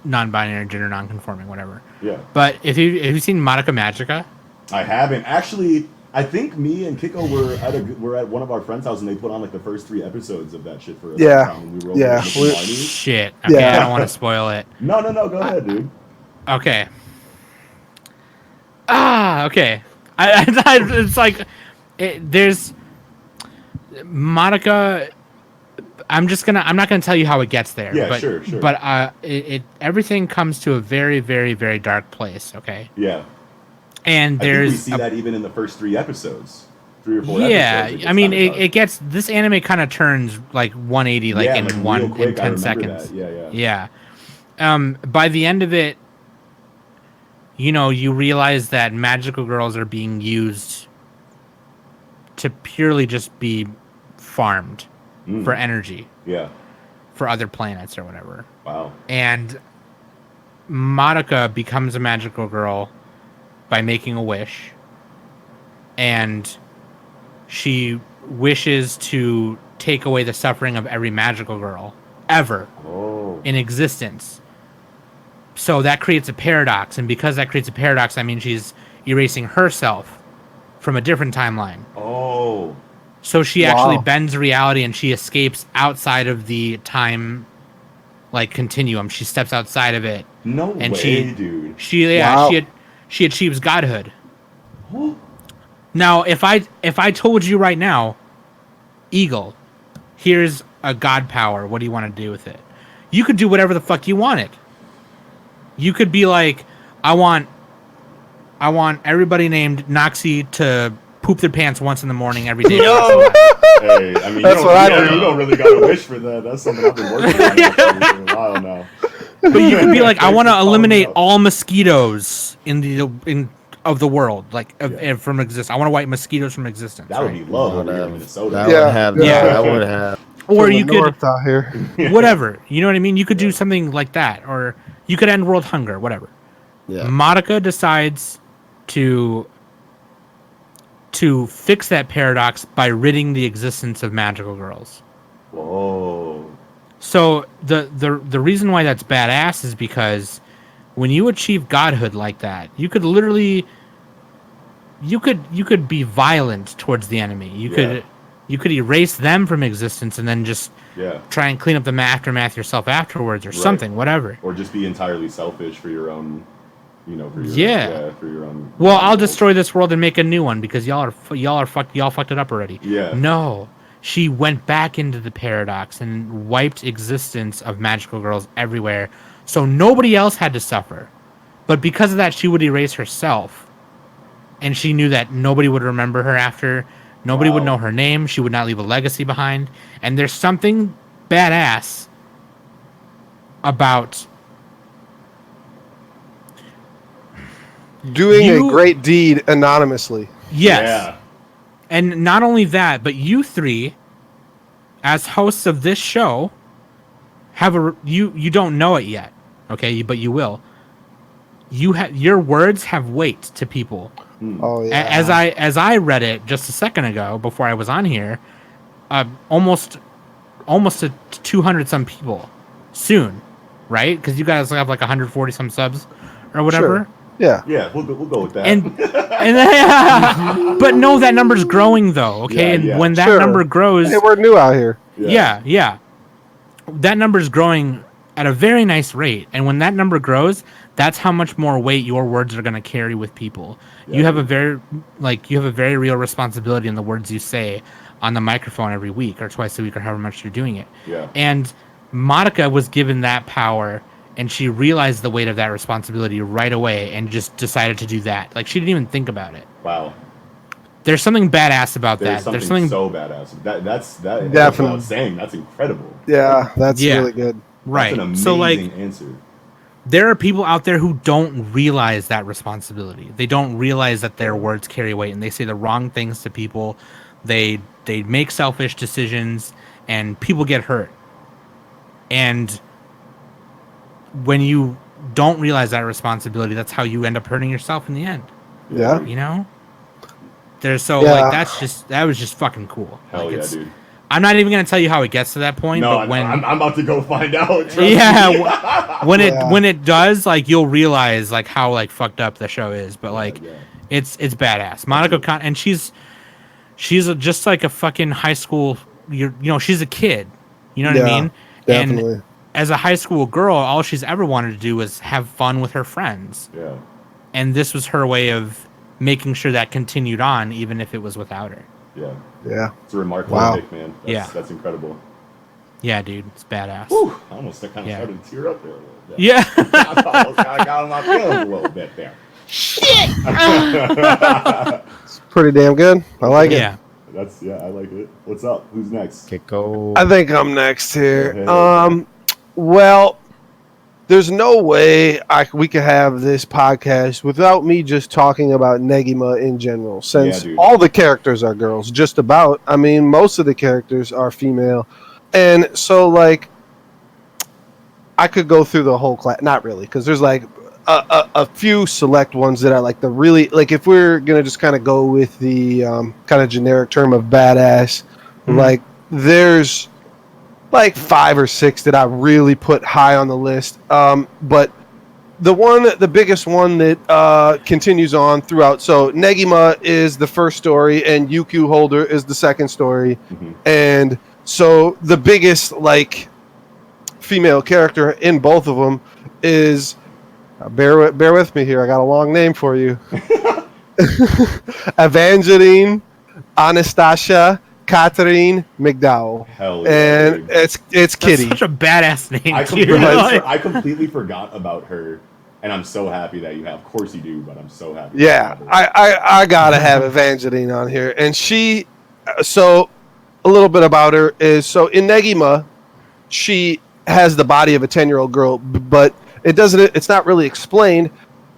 non-binary, gender non-conforming, whatever. Yeah. But have you seen Motoko Magica? I haven't actually. I think me and Kiko were at one of our friends' house, and they put on like the first 3 episodes of that shit for us. Time when we were over shit. Okay, I don't want to spoil it. No. Go ahead, dude. Okay. Okay. It's like there's Monica. I'm not gonna tell you how it gets there. Yeah, but, sure. But everything comes to a very, very, very dark place. Okay. Yeah. And I think we see that even in the first 3 episodes, 3 or 4 episodes. Yeah, I mean, it gets, this anime kind of turns like 180, like in 10 seconds. That. Yeah. By the end of it, you know, you realize that magical girls are being used to purely just be farmed for energy. Yeah. For other planets or whatever. Wow. And Madoka becomes a magical girl by making a wish, and she wishes to take away the suffering of every magical girl ever in existence. So that creates a paradox, and because that creates a paradox, I mean she's erasing herself from a different timeline. So she actually bends reality, and she escapes outside of the time like continuum. She steps outside of it. No and way, dude. She achieves godhood. Now, if I told you right now, Eagle, here's a god power, what do you want to do with it? You could do whatever the fuck you wanted. You could be like, I want everybody named Noxie to poop their pants once in the morning every day. Hey, I mean, you don't really got a wish for that. That's something I've been working on for a while now. But you could be like, I want to eliminate all mosquitoes of the world, like from existence. I want to wipe mosquitoes from existence. That would be love over here in Minnesota. That would have. Or you could out here. Whatever. You know what I mean? You could do something like that, or you could end world hunger, whatever. Yeah. Madoka decides to fix that paradox by ridding the existence of magical girls. Whoa. So the reason why that's badass is because when you achieve godhood like that, you could literally you could be violent towards the enemy. You could erase them from existence and then just try and clean up the aftermath yourself afterwards or something, whatever. Or just be entirely selfish for your own, you know, for your own. Well, I'll destroy this world and make a new one because y'all fucked it up already. Yeah. No. She went back into the paradox and wiped existence of magical girls everywhere, so nobody else had to suffer. But because of that, she would erase herself, and she knew that nobody would remember her after. Nobody would know her name. She would not leave a legacy behind. And there's something badass about doing a great deed anonymously. Yes. Yeah. And not only that, but you three, as hosts of this show, have you don't know it yet, okay? But you will. Your words have weight to people Oh yeah. As I read it just a second ago before I was on here, almost to 200 some people soon, right? Because you guys have like 140 some subs or whatever. Sure. Yeah. Yeah, we'll go with that. And but no, that number's growing though. Okay, and when that number grows, hey, we're new out here. Yeah, that number's growing at a very nice rate, and when that number grows, that's how much more weight your words are going to carry with people. Yeah, you have a very real responsibility in the words you say on the microphone every week or twice a week or however much you're doing it. Yeah. And Monica was given that power, and she realized the weight of that responsibility right away and just decided to do that. Like, she didn't even think about it. Wow. There's something badass about that. There's something so badass. That's what I was saying. That's incredible. Yeah, that's really good. Right. That's an amazing answer. There are people out there who don't realize that responsibility. They don't realize that their words carry weight, and they say the wrong things to people. They make selfish decisions, and people get hurt. And when you don't realize that responsibility, that's how you end up hurting yourself in the end. Yeah. You know? That was just fucking cool. Hell yeah, dude. I'm not even gonna tell you how it gets to that point. No, but when I'm about to go find out. When it does, like, you'll realize like how like fucked up the show is. But like, it's badass. Monica and she's just like a fucking high school. She's a kid. You know what I mean? Definitely. And as a high school girl, all she's ever wanted to do was have fun with her friends. Yeah. And this was her way of making sure that continued on, even if it was without her. Yeah. Yeah. It's a remarkable pick, man. That's incredible. Yeah, dude. It's badass. Whew, I almost kind of started to tear up there a little bit. Yeah. I almost got on my feelings a little bit there. Shit! It's pretty damn good. I like it. Yeah. I like it. What's up? Who's next? Kiko. I think I'm next here. Hey. Well, there's no way we could have this podcast without me just talking about Negima in general, since all the characters are girls, just about. I mean, most of the characters are female. And so, like, I could go through the whole class. Not really, because there's, like, a few select ones that are, like, the really... Like, if we're going to just kind of go with the kind of generic term of badass, like, there's... like 5 or 6 that I really put high on the list. But the biggest one that continues on throughout. So Negima is the first story, and UQ Holder is the second story. Mm-hmm. And so the biggest like female character in both of them is bear with me here. I got a long name for you. Evangeline Anastasia Catherine McDowell. Hell yeah, and dude. it's Kitty. That's such a badass name. I completely forgot about her, and I'm so happy that you have. Of course you do, but I'm so happy. Yeah, I gotta have Evangeline on here, and she. So a little bit about her is in Negima, she has the body of a 10-year-old girl, but it's not really explained.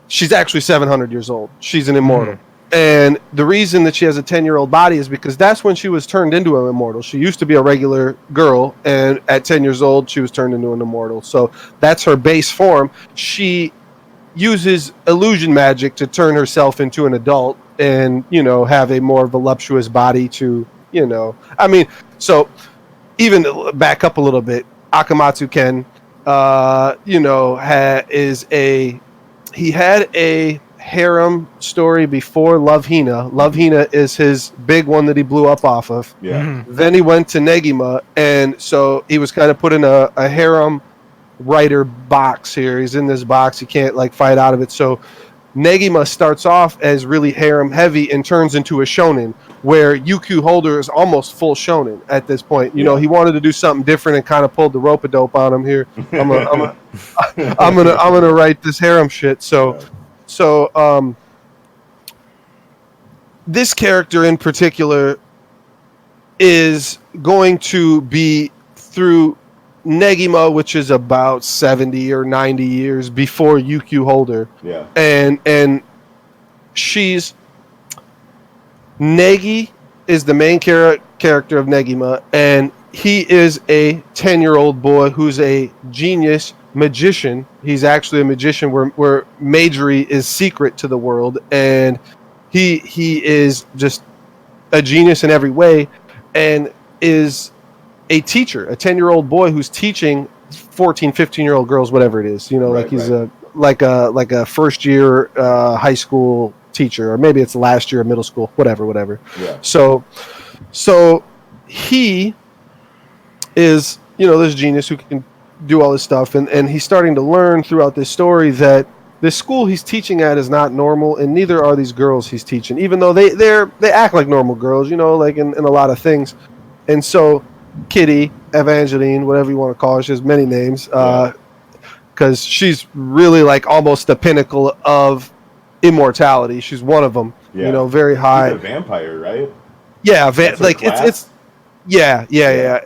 She's actually 700 years old. She's an immortal. Mm-hmm. And the reason that she has a 10-year-old body is because that's when she was turned into an immortal. She used to be a regular girl, and at 10 years old, she was turned into an immortal. So that's her base form. She uses illusion magic to turn herself into an adult and, have a more voluptuous body to, I mean, so even back up a little bit, Akamatsu Ken, he had a harem story before Love Hina. Love Hina is his big one that he blew up off of. Yeah. Mm-hmm. Then he went to Negima, and so he was kind of put in a harem writer box here. He's in this box. He can't fight out of it. So Negima starts off as really harem heavy and turns into a shonen, where UQ Holder is almost full shonen at this point. You know, he wanted to do something different and kind of pulled the rope-a-dope on him here. I'm gonna write this harem shit. So this character in particular is going to be through Negima, which is about 70 or 90 years before UQ Holder. Yeah. And she's... Negi is the main character of Negima, and he is a 10-year-old boy who's a genius magician. He's actually a magician where magery is secret to the world, and He is just a genius in every way, and is a teacher, a 10-year-old boy who's teaching 14, 15-year-old girls, whatever it is. Like he's like a first year high school teacher, or maybe it's last year of middle school, whatever. Yeah. So he is, this genius who can do all this stuff, and he's starting to learn throughout this story that this school he's teaching at is not normal, and neither are these girls he's teaching, even though they act like normal girls, like in a lot of things. And so Kitty, Evangeline, whatever you want to call her, she has many names, because she's really like almost the pinnacle of immortality. She's one of them, very high. She's a vampire, right? Yeah, it's yeah.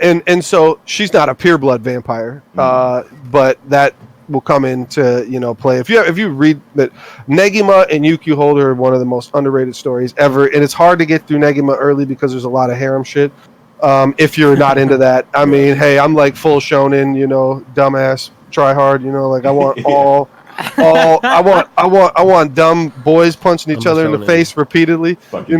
And so she's not a pureblood vampire, but that will come into play if you read that. Negima and Yukio Holder are one of the most underrated stories ever, and it's hard to get through Negima early because there's a lot of harem shit. If you're not into that, I mean, hey, I'm like full shonen, dumbass, try hard, like I want I want dumb boys punching each other in the face repeatedly, Fucking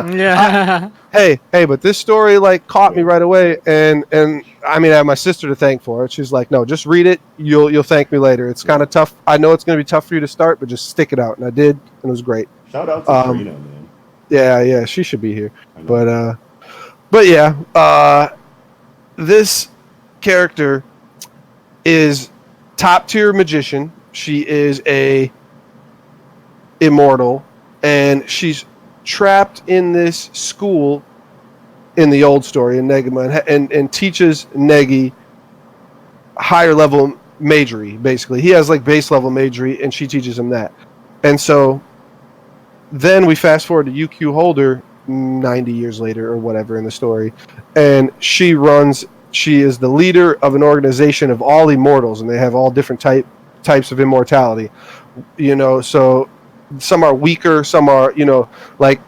yeah. Hey, but this story like caught me right away, and I mean, I have my sister to thank for it. She's like, no, just read it. You'll thank me later. It's kind of tough. I know it's going to be tough for you to start, but just stick it out. And I did, and it was great. Shout out to Trina, man. Yeah, she should be here. But yeah, this character is top tier magician. She is a immortal, and she's trapped in this school in the old story in Negima, and teaches Negi higher level magery. Basically, he has like base level magery, and she teaches him that. And so then we fast forward to Yukio Holder 90 years later or whatever in the story, and she is the leader of an organization of all immortals, and they have all different types of immortality. So some are weaker, some are, like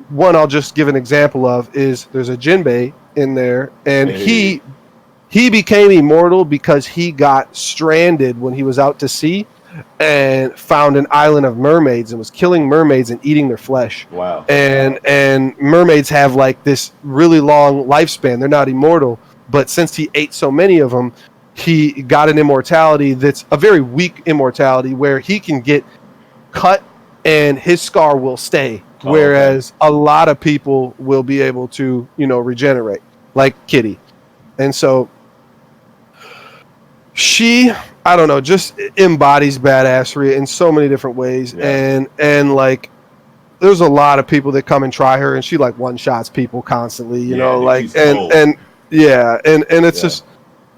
one I'll just give an example of is there's a Jinbei in there, and he became immortal because he got stranded when he was out to sea and found an island of mermaids and was killing mermaids and eating their flesh. Wow. And mermaids have like this really long lifespan. They're not immortal, but since he ate so many of them, he got an immortality that's a very weak immortality where he can get cut and his scar will stay, whereas a lot of people will be able to, regenerate, like Kitty. And so she, I don't know, just embodies badassery in so many different ways. Yeah. And like, there's a lot of people that come and try her, and she like one-shots people constantly, and it's just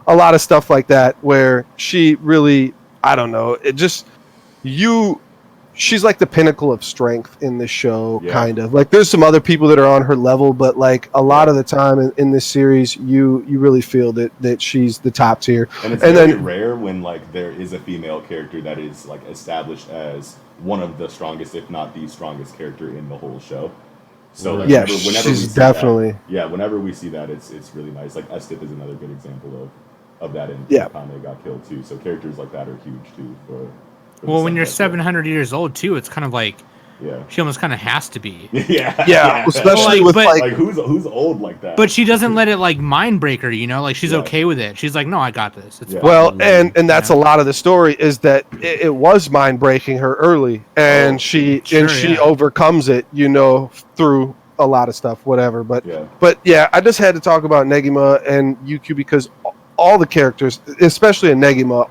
a lot of stuff like that where she really, I don't know, she's like the pinnacle of strength in this show, kind of. Like there's some other people that are on her level, but like a lot of the time in this series, you really feel that she's the top tier. And it's very rare when like there is a female character that is like established as one of the strongest, if not the strongest character in the whole show. So like, whenever she's definitely whenever we see that, it's really nice. Like Estith is another good example of that, and Kame got killed too. So characters like that are huge too for well, when you're 700 years old too, it's kind of like she almost kind of has to be. Especially with like who's old like that. But she doesn't let it like mind break her, like she's okay with it. She's like, no, I got this. It's well, and that's a lot of the story is that it was mind breaking her early, and she overcomes it, through a lot of stuff, whatever. But I just had to talk about Negima and Yukio because all the characters, especially in Negima,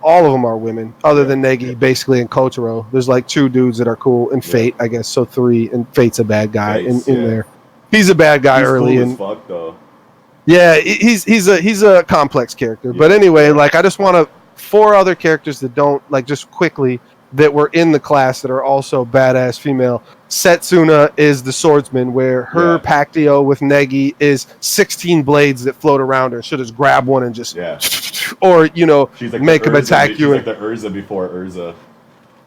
all of them are women, other than Negi, basically, and Kotaro. There's like 2 dudes that are cool, and Fate, I guess, so 3, and Fate's a bad guy in there. He's a bad guy early, cool and as fuck, though. Yeah, he's a complex character. But anyway, like I just want to 4 other characters that don't like just quickly that were in the class that are also badass female. Setsuna is the swordsman, where her Pactio with Negi is 16 blades that float around her. She'll just grab one and just, or she's like make him attack you. She's like the Urza before Urza.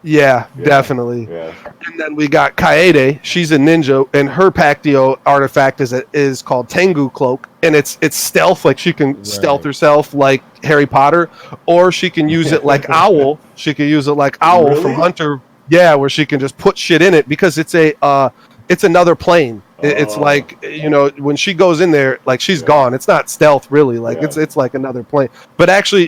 Yeah, definitely. Yeah. And then we got Kaede. She's a ninja, and her Pactio artifact is called Tengu Cloak, and it's stealth. Like she can stealth herself like Harry Potter, or she can use it like Owl. She can use it like Owl from Hunter. Yeah, where she can just put shit in it because it's another plane. It's like, you know, when she goes in there, like she's gone. It's not stealth really. Like it's like another plane. But actually,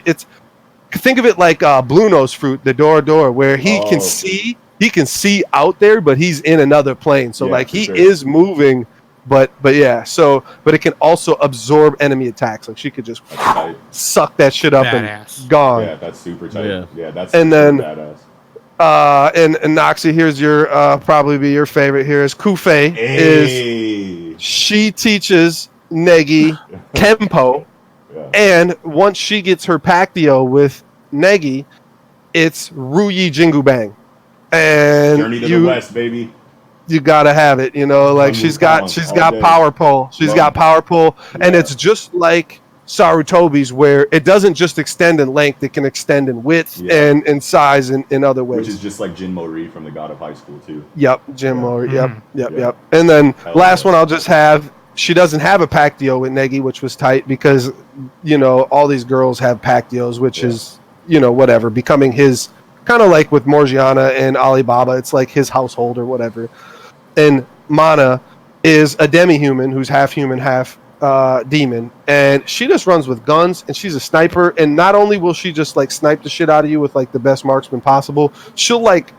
think of it like Blue Nose Fruit, the Door, where he can see out there, but he's in another plane. So like he is moving, but it can also absorb enemy attacks. Like she could just suck that shit up and gone. Yeah, that's super tight. Yeah, that's and then badass. And Noxie, here's your probably be your favorite here is Kufei. Is she teaches Negi Kenpo, and once she gets her Pactio with Negi, it's Ruyi Jingu Bang. And Journey to the West, baby. You gotta have it, you know, like she's got power pull. She's got power pull, and it's just like Sarutobi's, where it doesn't just extend in length, it can extend in width and in size in other ways. Which is just like Jin Mori from the God of High School too. Yep, Jin Mori. Yep. And then last one I'll just have, she doesn't have a Pactio with Negi, which was tight because, you know, all these girls have Pactios, which is, you know, whatever, becoming his, kind of like with Morgiana and Alibaba, it's like his household or whatever. And Mana is a demi-human who's half human, half demon, and she just runs with guns, and she's a sniper. And not only will she just like snipe the shit out of you with like the best marksman possible, she'll like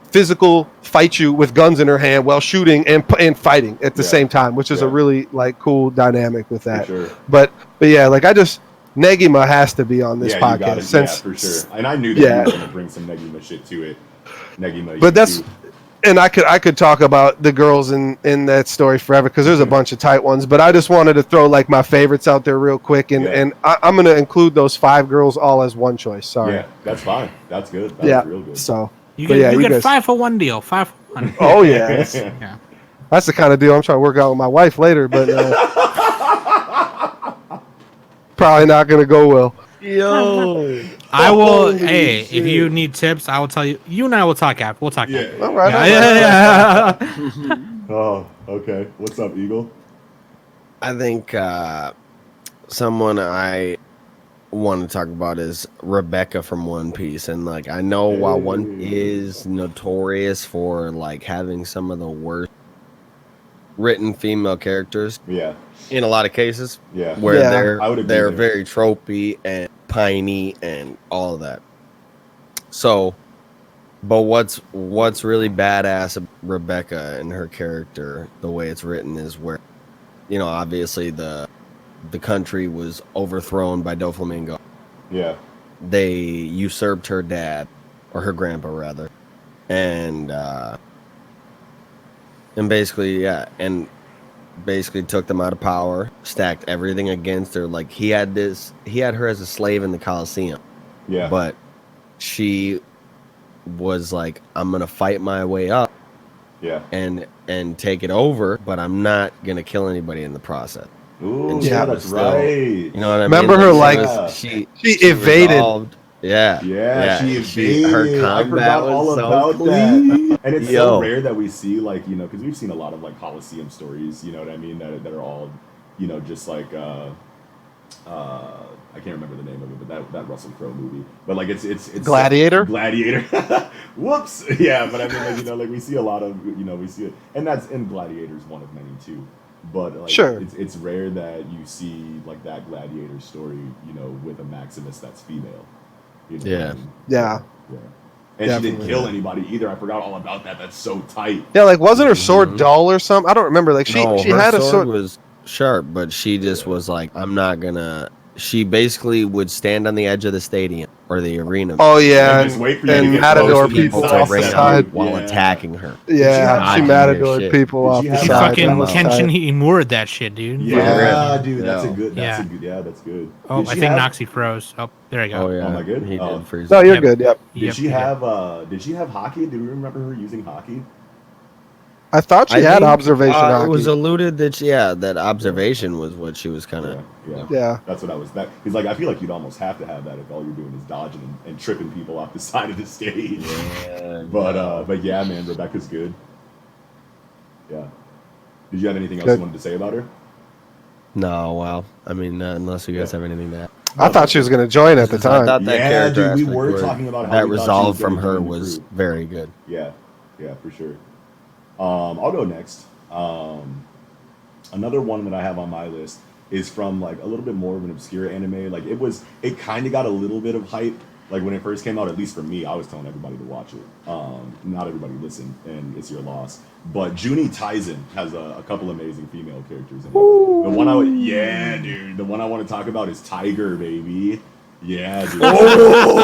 physical fight you with guns in her hand while shooting and fighting at the same time, which is a really like cool dynamic with that. For sure. But yeah, like Negima has to be on this podcast since for sure. And I knew that you were going to bring some Negima shit to it. Negima, but that's. And I could talk about the girls in that story forever because there's a bunch of tight ones, but I just wanted to throw like my favorites out there real quick, and I'm gonna include those 5 girls all as one choice. Sorry. Yeah, that's fine. That's good. That's real good. So you get 5 for 1 deal. 5 for 1. Oh yeah, that's the kind of deal I'm trying to work out with my wife later, but probably not gonna go well. Yo. I will. Hey, if you need tips, I will tell you. You and I will talk after. We'll talk after. All right. Yeah. Oh, okay. What's up, Eagle? I think someone I want to talk about is Rebecca from One Piece, and like I know while One is notorious for like having some of the worst written female characters. Yeah. In a lot of cases. Yeah. Where they're there. very tropey and piney and all of that. So, but what's really badass about Rebecca and her character, the way it's written, is where, you know, obviously the country was overthrown by Doflamingo. Yeah. They usurped her dad, or her grandpa rather, and basically took them out of power, stacked everything against her. Like he had her as a slave in the Coliseum. Yeah. But she was like, I'm gonna fight my way up. Yeah. And take it over, but I'm not gonna kill anybody in the process. Ooh, yeah, that's right. You know what I Remember mean? her like she evaded. Resolved. Yeah, she evaded. Her combat I forgot all was about so that. And it's so rare that we see, like, you know, because we've seen a lot of like Coliseum stories, you know what I mean, that are all, you know, just like I can't remember the name of it, but that Russell Crowe movie. But like it's Gladiator. Gladiator. Whoops. Yeah, but I mean, like, you know, like we see a lot of, you know, we see it, and Gladiator's one of many too. But like, sure, it's rare that you see like that Gladiator story, you know, with a Maximus that's female. You know yeah. I mean? Yeah. And definitely. She didn't kill anybody either. I forgot all about that. That's so tight. Yeah, like wasn't her sword dull or something? I don't remember. Like she had a sword was sharp, but she just was like, I'm not gonna. She basically would stand on the edge of the stadium or the arena. Oh yeah, and just wait for you and to get Matador people off the side while attacking her. Yeah, she Matadored people off the She side. fucking Kenshin Himura that shit, dude. Yeah, dude, that's a good. That's a good. Yeah, that's good. Oh, I think Noxie froze. Oh, there I go. Oh yeah, am I good? He did freeze. No, you're good. Yep. Did she have hockey? Did we remember her using hockey? I thought she had observation hockey. It was alluded that that observation was what she was kind of. Yeah. That's what I was. Because like I feel like you'd almost have to have that if all you're doing is dodging and tripping people off the side of the stage. Yeah, but yeah, man, Rebecca's good. Yeah. Did you have anything else you wanted to say about her? No, well, I mean, unless you guys have anything to add. I thought she was going to join at the I time. thought that character dude, we aspect were where talking about how that we thought she resolve was gonna from her join the was group. very good. Yeah, for sure. I'll go next. Another one that I have on my list is from like a little bit more of an obscure anime. Like it kind of got a little bit of hype. Like when it first came out, at least for me, I was telling everybody to watch it. Not everybody listened, and it's your loss. But Juni Taisen has a couple amazing female characters in it. The one dude. The one I want to talk about is Tiger, baby. Yeah, dude.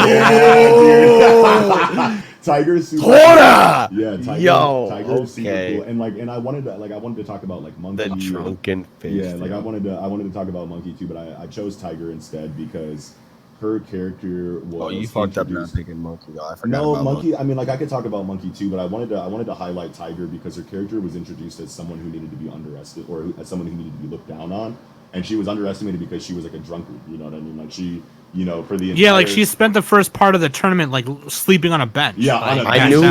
Yeah, dude. Tiger's super cool. Yeah, Tiger's super cool. And I wanted to talk about like Monkey. The drunken face. Yeah, like I wanted to talk about Monkey too, but I chose Tiger instead because her character was. Oh, you fucked up not picking Monkey though. I forgot No, about Monkey. I mean, like I could talk about Monkey too, but I wanted to highlight Tiger because her character was introduced as someone who needed to be underestimated, or as someone who needed to be looked down on, and she was underestimated because she was like a drunkard. You know what I mean? Like she. For the entire... like she spent the first part of the tournament like sleeping on a bench. Yeah, like, on a bench. I knew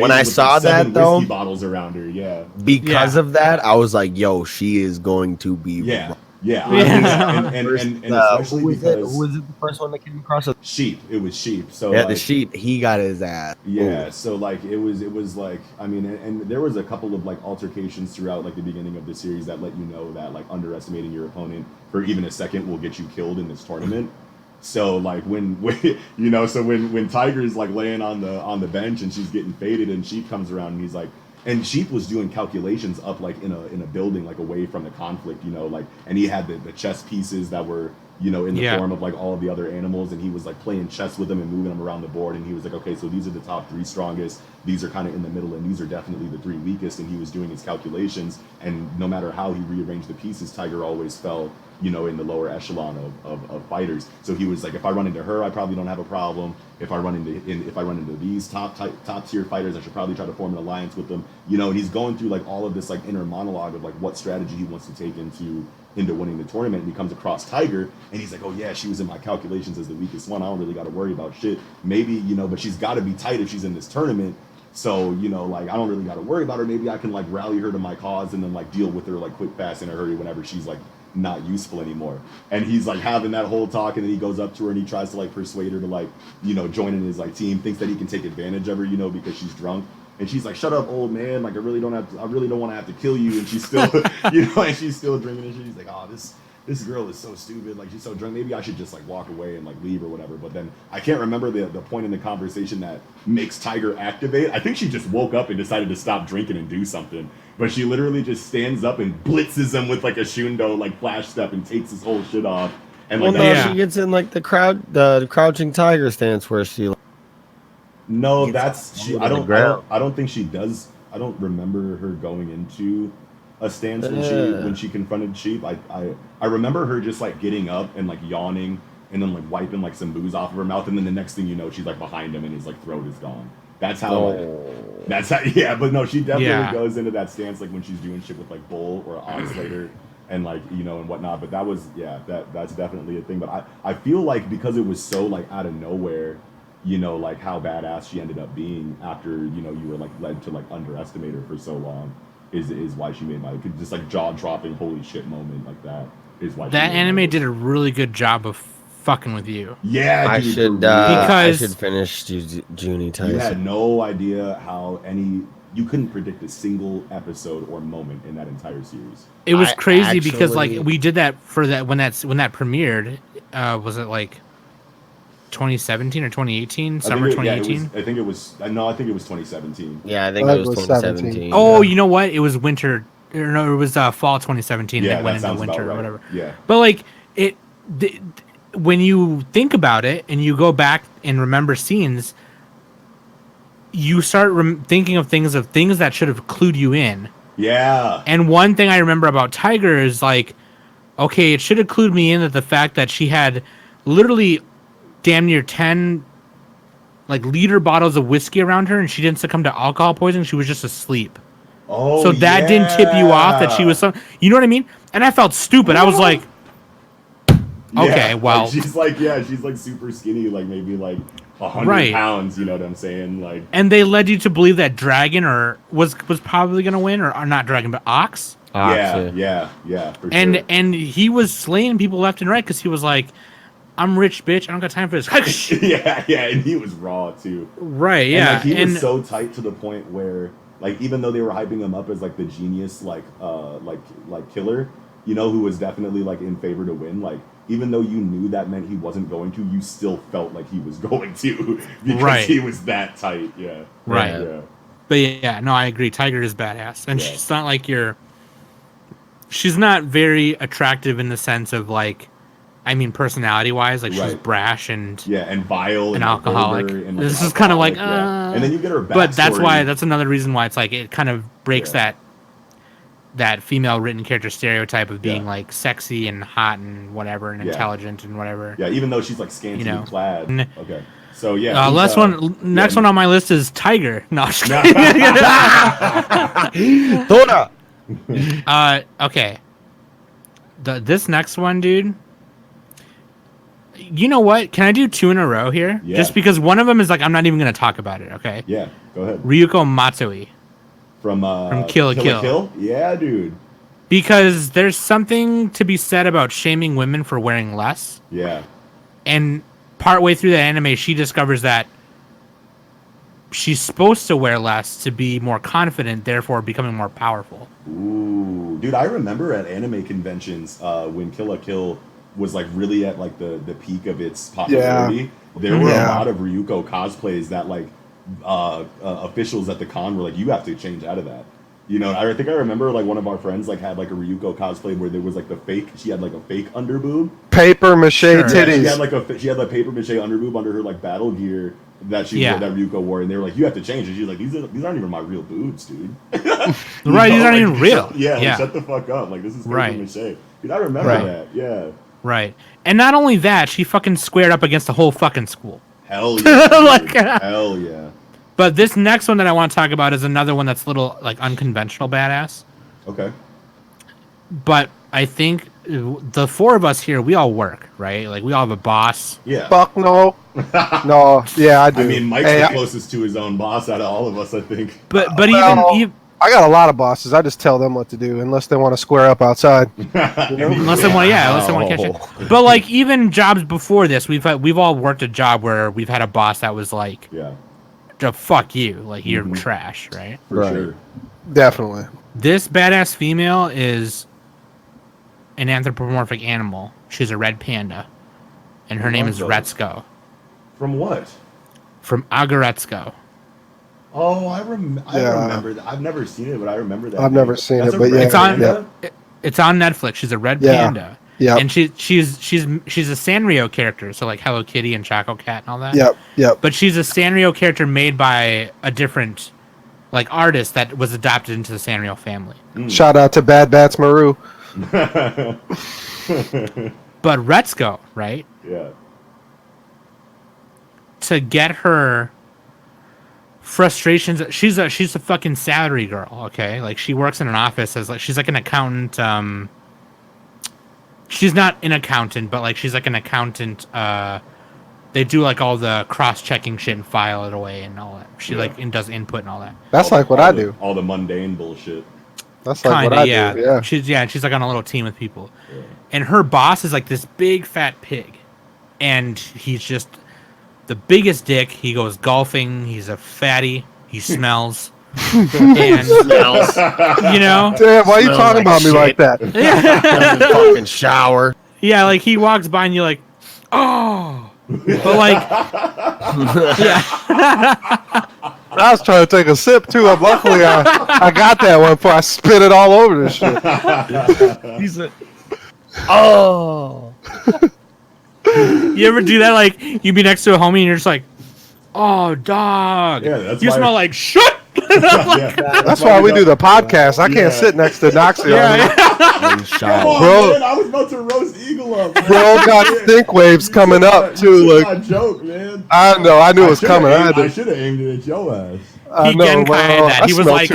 when I saw that though. Whiskey bottles around her, because of that, I was like, "Yo, she is going to be." And especially because who was it the first one that came across? Sheep. It was Sheep. So the Sheep. He got his ass. Yeah. Ooh. So like it was like I mean, and there was a couple of like altercations throughout like the beginning of the series that let you know that like underestimating your opponent for even a second will get you killed in this tournament. So like when Tiger's like laying on the bench and she's getting faded and Sheep comes around and he's like, and Sheep was doing calculations up like in a building like away from the conflict, like, and he had the chess pieces that were in the form of like all of the other animals, and he was like playing chess with them and moving them around the board, and he was like, okay, so these are the top 3 strongest, these are kind of in the middle, and these are definitely the 3 weakest, and he was doing his calculations, and no matter how he rearranged the pieces, Tiger always fell in the lower echelon of fighters. So he was like, if I run into her, I probably don't have a problem. If I run into these top tier fighters, I should probably try to form an alliance with them. And he's going through like all of this like inner monologue of like what strategy he wants to take into winning the tournament, and he comes across Tiger and he's like, oh yeah, she was in my calculations as the weakest one. I don't really got to worry about shit. Maybe, but she's got to be tight if she's in this tournament. So, like I don't really got to worry about her. Maybe I can like rally her to my cause and then like deal with her like quick, fast, in a hurry whenever she's like not useful anymore. And he's like having that whole talk, and then he goes up to her and he tries to like persuade her to like join in his like team, thinks that he can take advantage of her because she's drunk, and she's like, shut up, old man, like I really don't want to have to kill you. And she's still and she's still drinking and shit. He's like, oh, this girl is so stupid, like she's so drunk, maybe I should just like walk away and like leave or whatever. But then I can't remember the point in the conversation that makes Tiger activate. I think she just woke up and decided to stop drinking and do something, but she literally just stands up and blitzes him with like a shundo like flash step and takes his whole shit off. And like she gets in like the crouching tiger stance where she no, that's she. I don't think she does. I don't remember her going into a stance when she confronted Sheep. I remember her just like getting up and like yawning and then like wiping like some booze off of her mouth, and then the next thing you know, she's like behind him and his like throat is gone. That's how. But no, she definitely goes into that stance like when she's doing shit with like Bull or Oxlater and like and whatnot. But that was that's definitely a thing. But I feel like because it was so like out of nowhere, like how badass she ended up being after you were like led to like underestimate her for so long is why she made my just like jaw dropping holy shit moment like that is why that anime did a really good job of fucking with you. Yeah, I dude, I should finish Juni Tyson. You had no idea how you couldn't predict a single episode or moment in that entire series. It was crazy because like we did that for that when that premiered. Was it like 2017 or 2018? Summer 2018? I think it was 2017. Yeah, I think it was 2017. Oh, you know what? It was winter. Or no, it was fall 2017. Yeah, that went into winter right. or whatever. Yeah. But like when you think about it and you go back and remember scenes, you start thinking of things that should have clued you in. Yeah. And one thing I remember about Tiger is like, okay, it should have clued me in that the fact that she had literally damn near 10 like liter bottles of whiskey around her and she didn't succumb to alcohol poisoning. She was just asleep. Oh, so that didn't tip you off that she was some, you know what I mean? And I felt stupid. I was like, okay, well, like she's like super skinny, like maybe like 100 pounds, you know what I'm saying? Like, and they led you to believe that Dragon was probably gonna win, or not Dragon, but Ox. Yeah, for sure. And he was slaying people left and right because he was like, I'm rich, bitch. I don't got time for this. yeah, and he was raw too. Right, yeah. And like he was so tight to the point where, like, even though they were hyping him up as like the genius, like killer, you know, who was definitely like in favor to win, like, even though you knew that meant he wasn't going to, you still felt like he was going to because he was that tight. Yeah. Right. Yeah. But yeah, no, I agree. Tiger is badass. And she's not like she's not very attractive in the sense of like, I mean, personality wise, like she's brash and vile and alcoholic. And this is kind of like, and then you get her backstory. But that's another reason why it's like it kind of breaks that female written character stereotype of being like sexy and hot and whatever and intelligent and whatever. Yeah, even though she's like scantily clad. Okay. So next one on my list is Tiger. No, I'm just kidding. Okay. This next one, dude. You know what? Can I do 2 in a row here? Yeah. Just because one of them is like I'm not even going to talk about it. Okay. Yeah. Go ahead. Ryuko Matsui. From Kill la Kill. Yeah, dude. Because there's something to be said about shaming women for wearing less. Yeah. And partway through the anime, she discovers that she's supposed to wear less to be more confident, therefore becoming more powerful. Ooh, dude, I remember at anime conventions when Kill la Kill was like really at like the peak of its popularity. There were a lot of Ryuko cosplays that like officials at the con were like, you have to change out of that. You know, I think I remember like one of our friends like had like a Ryuko cosplay where there was like she had like a fake underboob. Paper mache titties. Yeah, she had like paper mache underboob under her like battle gear that Ryuko wore, and they were like, you have to change. And she's like, these aren't even my real boobs, dude. Right, these aren't even real. Shut the fuck up. Like, this is paper mache. Dude, I remember that. Yeah. Right. And not only that, she fucking squared up against the whole fucking school. Hell yeah. Hell yeah. But this next one that I want to talk about is another one that's a little like unconventional badass. Okay. But I think the 4 of us here, we all work, right? Like we all have a boss. Yeah. Fuck no. No. Yeah, I do. I mean, Mike's the closest to his own boss out of all of us, I think. But even I got a lot of bosses. I just tell them what to do unless they want to square up outside. Unless they want to catch it. But like even jobs before this, we've all worked a job where we've had a boss that was like, fuck you, like you're trash, right? For sure. Definitely. This badass female is an anthropomorphic animal. She's a red panda, and her name is Retsuko. From what? From Agaretsuko. Oh, I remember that. I've never seen it, but I remember that. I've never seen it, but it's on Netflix. She's a red panda. Yeah, and she's a Sanrio character, so like Hello Kitty and Choco Cat and all that. Yep. But she's a Sanrio character made by a different like artist that was adopted into the Sanrio family. Shout out to Bad Bats Maru. But Retsuko, right? Yeah. To get her frustrations, she's a fucking salary girl, okay? Like she works in an office as like she's like an accountant. She's not an accountant, but like she's like an accountant. They do like all the cross-checking shit and file it away and all that. She like does input and all that. That's like what I do. All the mundane bullshit. That's like what I do. Yeah. She's like on a little team with people, and her boss is like this big fat pig, and he's just the biggest dick. He goes golfing. He's a fatty. He smells. And Smells. You know? Damn, why are you talking about me like that? Fucking shower. Yeah, like he walks by and you're like, oh. But like, yeah. I was trying to take a sip too. Luckily, I got that one before I spit it all over this shit. He's a, oh. You ever do that? Like, you be next to a homie and you're just like, oh, dog. Yeah, that's you smell like shit. That's why we do the podcast. I can't sit next to Doxy. Bro, man, I was about to roast Eagle up. Man. Bro, got stink waves coming up too. Like, joke, man. I know. I knew it was coming. I should have aimed it at your ass. I know. Genkai that. He was like,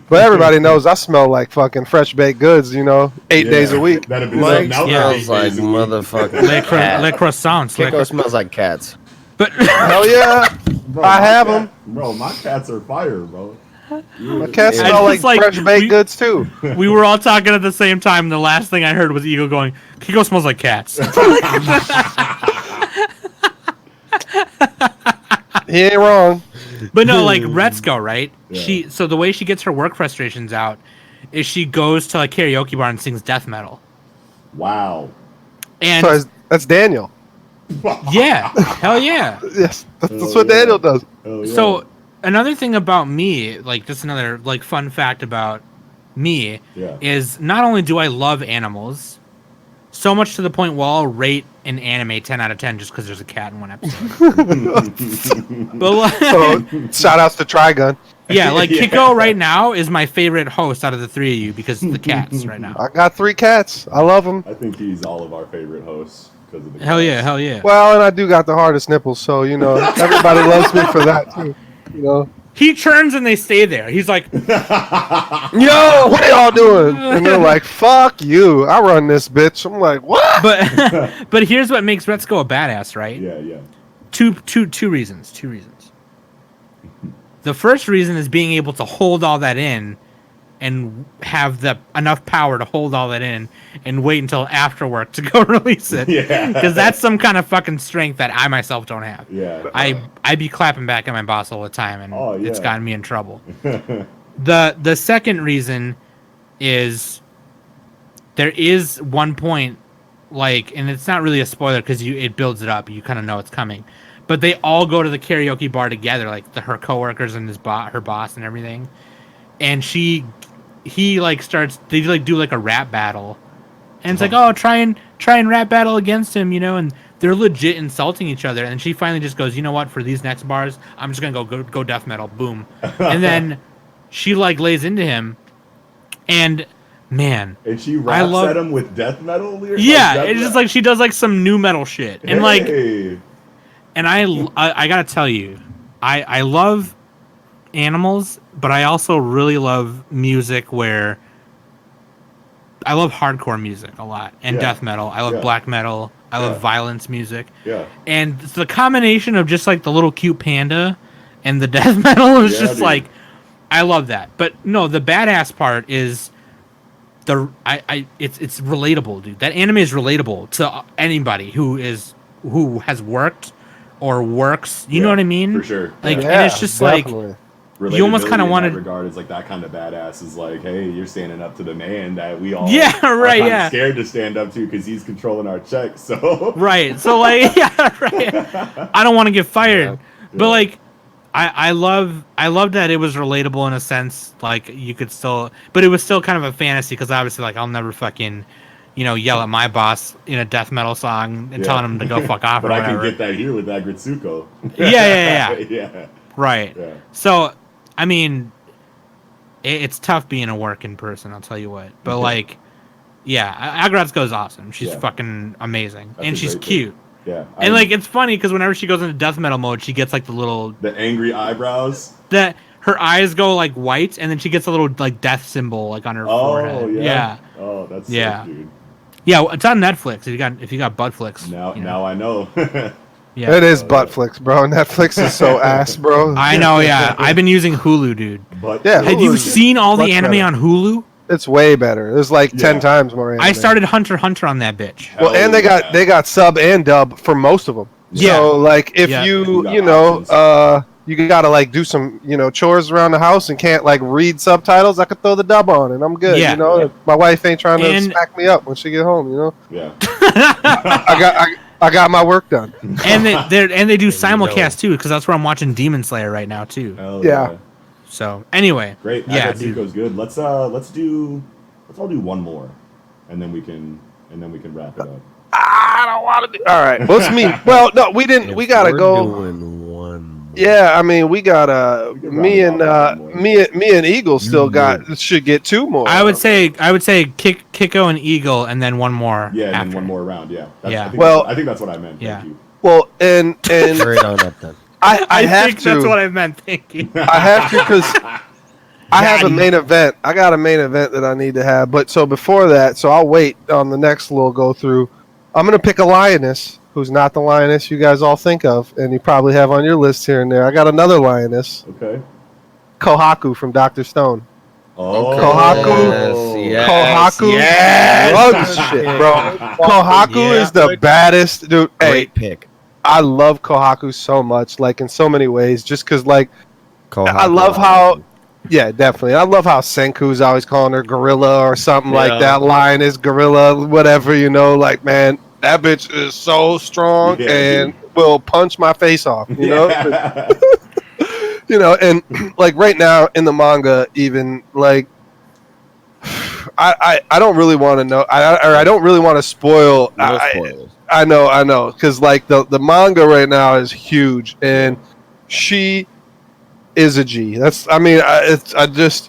but everybody knows I smell like fucking fresh baked goods. 8 days a week. That'd be smells like motherfucking Le croissants. Kiko smells like cats. But hell yeah, bro, I have them. Bro, my cats are fire, bro. My cats I smell just, like fresh baked goods too. We were all talking at the same time. And the last thing I heard was Eagle going, "Kiko smells like cats." He ain't wrong. But no, like Retsuko, right? Yeah. So the way she gets her work frustrations out is she goes to like karaoke bar and sings death metal. Wow. And So that's Daniel. yeah, hell yeah. Yes, that's what Daniel does. Oh, yeah. So another thing about me, like just another like fun fact about me, is not only do I love animals, so much to the point where I'll rate an anime 10 out of 10 just because there's a cat in one episode. But like, So shout outs to Trigun. yeah, like Kiko right now is my favorite host out of the three of you because of the cats right now. I got 3 cats. I love them. I think he's all of our favorite hosts because of the Hell yeah, cats. hell yeah. Well, and I do got the hardest nipples, so everybody loves me for that too. He turns and they stay there. He's like, Yo, what are y'all doing? And they're like, fuck you. I run this bitch. I'm like, what? but here's what makes Retsuko a badass, right? Yeah. Two reasons. The first reason is being able to hold all that in and have enough power to hold all that in and wait until after work to go release it. Yeah. Because that's some kind of fucking strength that I myself don't have. Yeah. I be clapping back at my boss all the time, and it's gotten me in trouble. Yeah. The second reason is there is one point, like, and it's not really a spoiler because it builds it up. You kind of know it's coming. But they all go to the karaoke bar together, like her coworkers and her boss and everything. And he like starts, they like do like a rap battle, and it's like, oh, try and rap battle against him, and they're legit insulting each other. And she finally just goes, you know what? For these next bars, I'm just gonna go death metal, boom. And then she like lays into him, and man, and she raps at him with death metal lyrics. Yeah, it's just like she does like some new metal shit, and like, and I gotta tell you, I love animals, but I also really love music where I love hardcore music a lot and death metal. I love black metal. I love violence music. Yeah. And the combination of just like the little cute panda and the death metal is just like, I love that. But no, the badass part is it's relatable, dude. That anime is relatable to anybody who has worked or works. You know what I mean? For sure. Like, and it's just definitely. like, you almost kind of wanted. Regard is like that kind of badass is like, hey, you're standing up to the man that we all are scared to stand up to because he's controlling our checks. So right, so like I don't want to get fired, but like I love that it was relatable in a sense. Like you could still, but it was still kind of a fantasy because obviously like I'll never fucking yell at my boss in a death metal song and telling him to go fuck off. But or I whatever. can get that here with that Gritsuko. Yeah. Right. Yeah. So, I mean, it's tough being a working person, I'll tell you what. But, like, Agratsuko's awesome. She's fucking amazing. That's and she's cute. Yeah. And, like, it's funny because whenever she goes into death metal mode, she gets, like, the angry eyebrows. Her eyes go, like, white, and then she gets a little, like, death symbol, like, on her forehead. Yeah. Oh, that's sick, dude. Yeah, it's on Netflix if you got butt flicks. Now I know. Yeah. It is butt flicks, bro. Netflix is so ass, bro. I know, yeah. I've been using Hulu, dude. Have you seen all the anime on Hulu? It's way better. There's like 10 times more anime. I started Hunter x Hunter on that bitch. Well, and they got sub and dub for most of them. Yeah. So like if you gotta like do some chores around the house and can't like read subtitles, I could throw the dub on and I'm good. Yeah. My wife ain't trying to smack me up when she get home. Yeah. I got my work done. And they do simulcast too, because that's where I'm watching Demon Slayer right now too. Yeah. So anyway, great. Yeah, Zuko's good. Let's all do one more, and then we can wrap it up. I don't want to do. All right. What's me? Well, no, we didn't. We gotta go. Doing one. Yeah, I mean, we got me and Eagle still should get 2 more. I would say Kiko and Eagle, and then one more. Yeah, and after. then one more round. Yeah. I think that's what I meant. Yeah. Thank you. Well, and Right on up then. I have think to. that's what I meant. Thank you. I have to because I have a main event. I got a main event that I need to have. But so before that, so I'll wait on the next little go through. I'm gonna pick a lioness who's not the lioness you guys all think of, and you probably have on your list here and there. I got another lioness. Okay. Kohaku from Dr. Stone. Oh, Kohaku runs shit, bro. Kohaku is the baddest dude. Great pick. I love Kohaku so much, like in so many ways, just because like Kohaku, I love how, yeah, definitely. I love how Senku's always calling her gorilla or something like that. Line is gorilla, whatever, you know. Like, man, that bitch is so strong and will punch my face off, you know. You know, and like right now in the manga, even like I don't really want to know. I don't really want to spoil. No spoilers. I know, because like the manga right now is huge, and she is a G.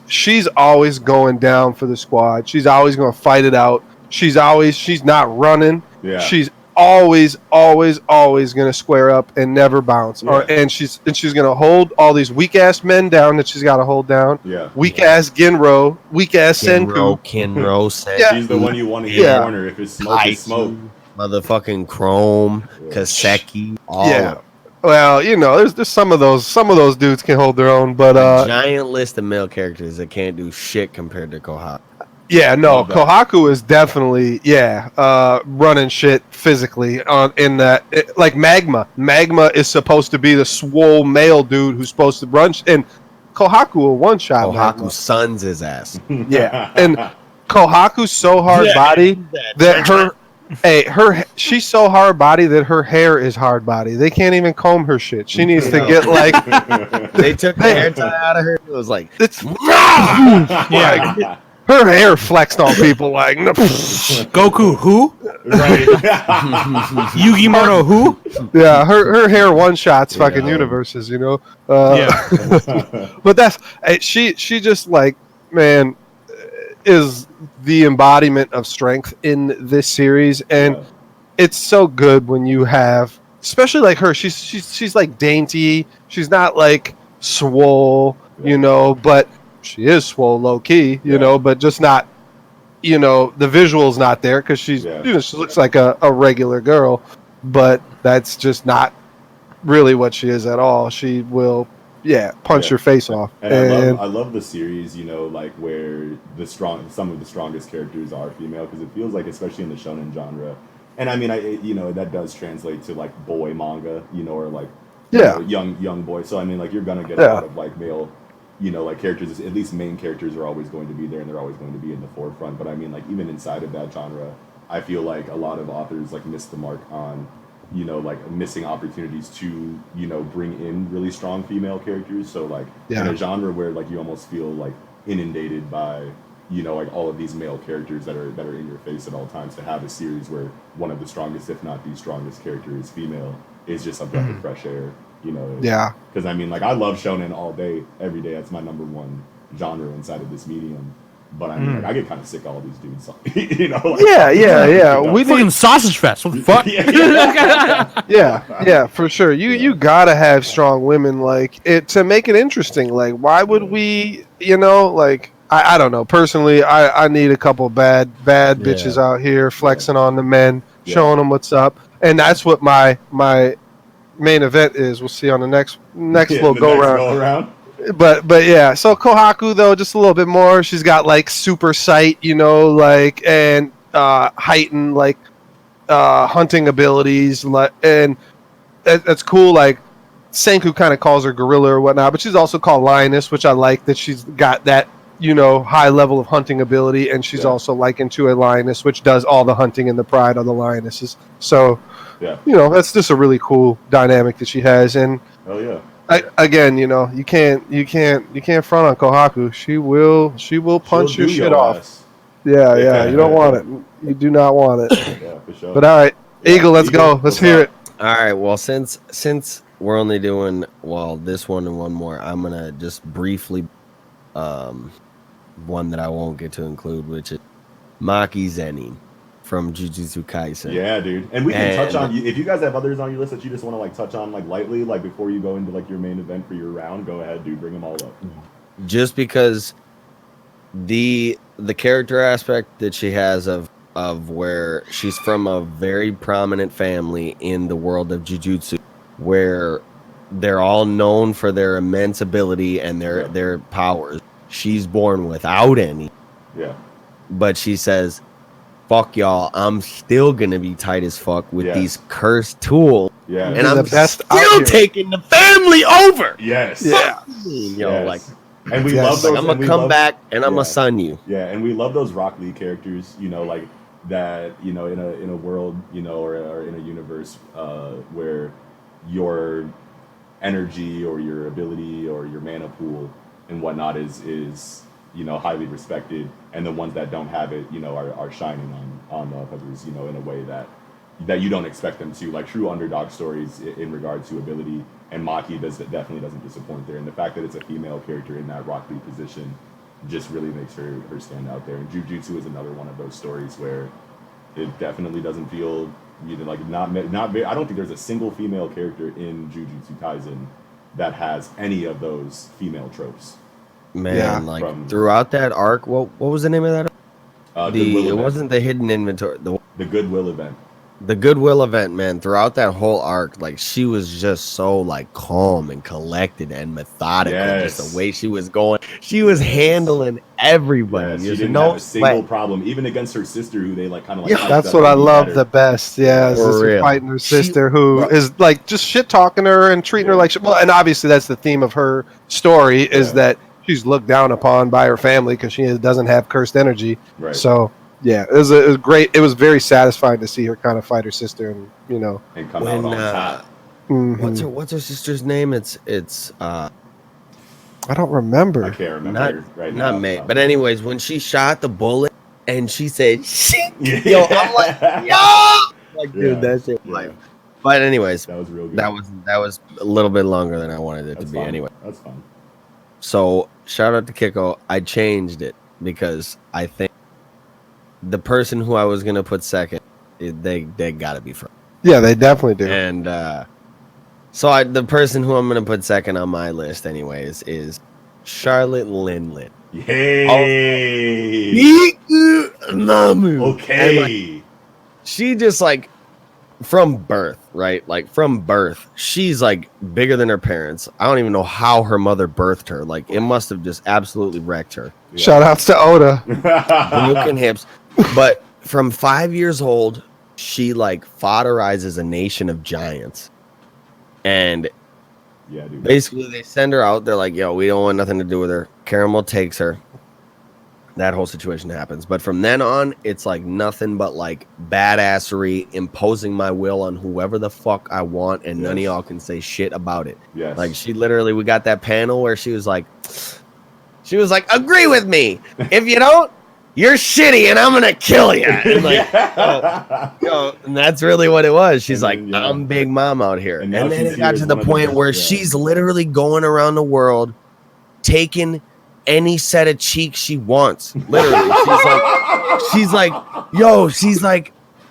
She's always going down for the squad. She's always going to fight it out. She's not running. Yeah. She's always going to square up and never bounce. Yeah. And she's going to hold all these weak ass men down that she's got to hold down. Yeah. Weak ass Genro, weak ass Senku. Kinro, Senku. Yeah. She's the one you want to get in the corner. If it's smoke, it's smoke. Motherfucking Chrome, Kaseki, all of them. Well, you know, there's some of those dudes can hold their own, but a giant list of male characters that can't do shit compared to Kohaku. Yeah, no, Kohaku is definitely running shit physically in that like Magma. Magma is supposed to be the swole male dude who's supposed to run, and Kohaku will one shot. Kohaku suns his ass. Yeah, and Kohaku's so hard body that she's so hard body that her hair is hard body. They can't even comb her shit. She needs to get like they took the hair tie out of her. It was like it's yeah. Her hair flexed on people like Goku who? Right. Yugimoto who? Yeah, her hair one shots fucking universes, you know. But that's she just like, man, is the embodiment of strength in this series, and it's so good when you have, especially like her. She's like dainty. She's not like swole, you know, but she is swole low key, you know, but just not, you know, the visual's not there because she's, you know, she looks like a regular girl, but that's just not really what she is at all. She will, punch your face off. And I love the series, you know, like where some of the strongest characters are female, because it feels like, especially in the shonen genre, and I mean, you know, that does translate to like boy manga, you know, or like you know, young boy. So I mean, like you're gonna get a lot of like male, you know, like characters, at least main characters are always going to be there and they're always going to be in the forefront. But I mean, like, even inside of that genre, I feel like a lot of authors like miss the mark on, you know, like missing opportunities to, you know, bring in really strong female characters. So like in a genre where like you almost feel like inundated by, you know, like all of these male characters that are in your face at all times, to have a series where one of the strongest, if not the strongest character is female, is just a breath of fresh air. You know, because I mean, like, I love shonen all day, every day. That's my number one genre inside of this medium. But I mean, like, I get kind of sick of all these dudes. You know, like, We fucking sausage fest. What the fuck? Yeah, for sure. You gotta have strong women like it to make it interesting. Like, why would we? You know, like I don't know. Personally, I need a couple bad bitches out here flexing on the men, showing them what's up, and that's what my main event is. We'll see on the next little go round. But yeah, so Kohaku though, just a little bit more. She's got like super sight, you know, like, and heightened like hunting abilities, and that's cool. Like Senku kind of calls her gorilla or whatnot, but she's also called lioness, which I like that she's got that, you know, high level of hunting ability, and she's also likened to a lioness, which does all the hunting and the pride of the lionesses. So. Yeah. You know, that's just a really cool dynamic that she has, and again, you know, you can't front on Kohaku. She will punch your shit off. Yeah, you don't want it. You do not want it. Yeah, for sure. But all right, Eagle, let's go. Let's hear it. All right. Well, since we're only doing this one and one more, I'm gonna just briefly one that I won't get to include, which is Maki Zenin from Jujutsu Kaisen. Yeah, dude. And we can touch on, if you guys have others on your list that you just want to like touch on like lightly, like before you go into like your main event for your round, go ahead, dude. Bring them all up. Just because the character aspect that she has of where she's from a very prominent family in the world of Jujutsu, where they're all known for their immense ability and their powers. She's born without any. Yeah. But she says, fuck y'all, I'm still gonna be tight as fuck with these cursed tools. Yeah. And I'm the best still taking the family over. Yes. Yeah. Like, and we love those. I'm gonna come back and I'm gonna son you. Yeah, and we love those Rock Lee characters, like that, in a world, or in a universe where your energy or your ability or your mana pool and whatnot is highly respected, and the ones that don't have it, are shining on others, in a way that you don't expect them to, like true underdog stories in regard to ability. And Maki definitely doesn't disappoint there, and the fact that it's a female character in that Rock Lee position just really makes her stand out there. And Jujutsu is another one of those stories where it definitely doesn't feel like not very. I don't think there's a single female character in Jujutsu Kaisen that has any of those female tropes. Man, throughout that arc, what was the name of that? It wasn't the hidden inventory. The Goodwill event. The Goodwill event, man. Throughout that whole arc, like she was just so like calm and collected and methodical. Yes. Just the way she was going, she was handling everybody. She didn't have a single problem, even against her sister, who they like kind of like. Yeah, that's what I love the best. Yeah, is fighting her sister, who is like just shit talking her and treating her like shit. Well, and obviously that's the theme of her story is that she's looked down upon by her family because she doesn't have cursed energy. Right. So. Yeah, it was great. It was very satisfying to see her kind of fight her sister, and and come out on top. What's her sister's name? It's I don't remember. I can't remember right now. Not May. But anyways, when she shot the bullet and she said, "Shit," yo, I'm like, yo, like dude, that shit. Like, but anyways, that was real good. That was a little bit longer than I wanted it to be. Fine. Anyway, that's fine. So shout out to Kiko. I changed it because I think. The person who I was gonna put second, they gotta be first. Yeah, they definitely do. And so the person who I'm gonna put second on my list, anyways, is Charlotte Lindley. Yay! Okay. She just like from birth, right? Like from birth, she's like bigger than her parents. I don't even know how her mother birthed her. Like it must have just absolutely wrecked her. Yeah. Shout outs to Oda. Broken hips. But from 5 years old, she like fodderizes a nation of giants. And basically they send her out. They're like, yo, we don't want nothing to do with her. Caramel takes her. That whole situation happens. But from then on, it's like nothing but like badassery, imposing my will on whoever the fuck I want, and none of y'all can say shit about it. Yes. Like she literally, we got that panel where she was like, agree with me. If you don't, you're shitty and I'm gonna kill you. And like, and that's really what it was. She's then, like, I'm Big Mom out here. And then it got to the point where she's literally going around the world taking any set of cheeks she wants. Literally. she's like,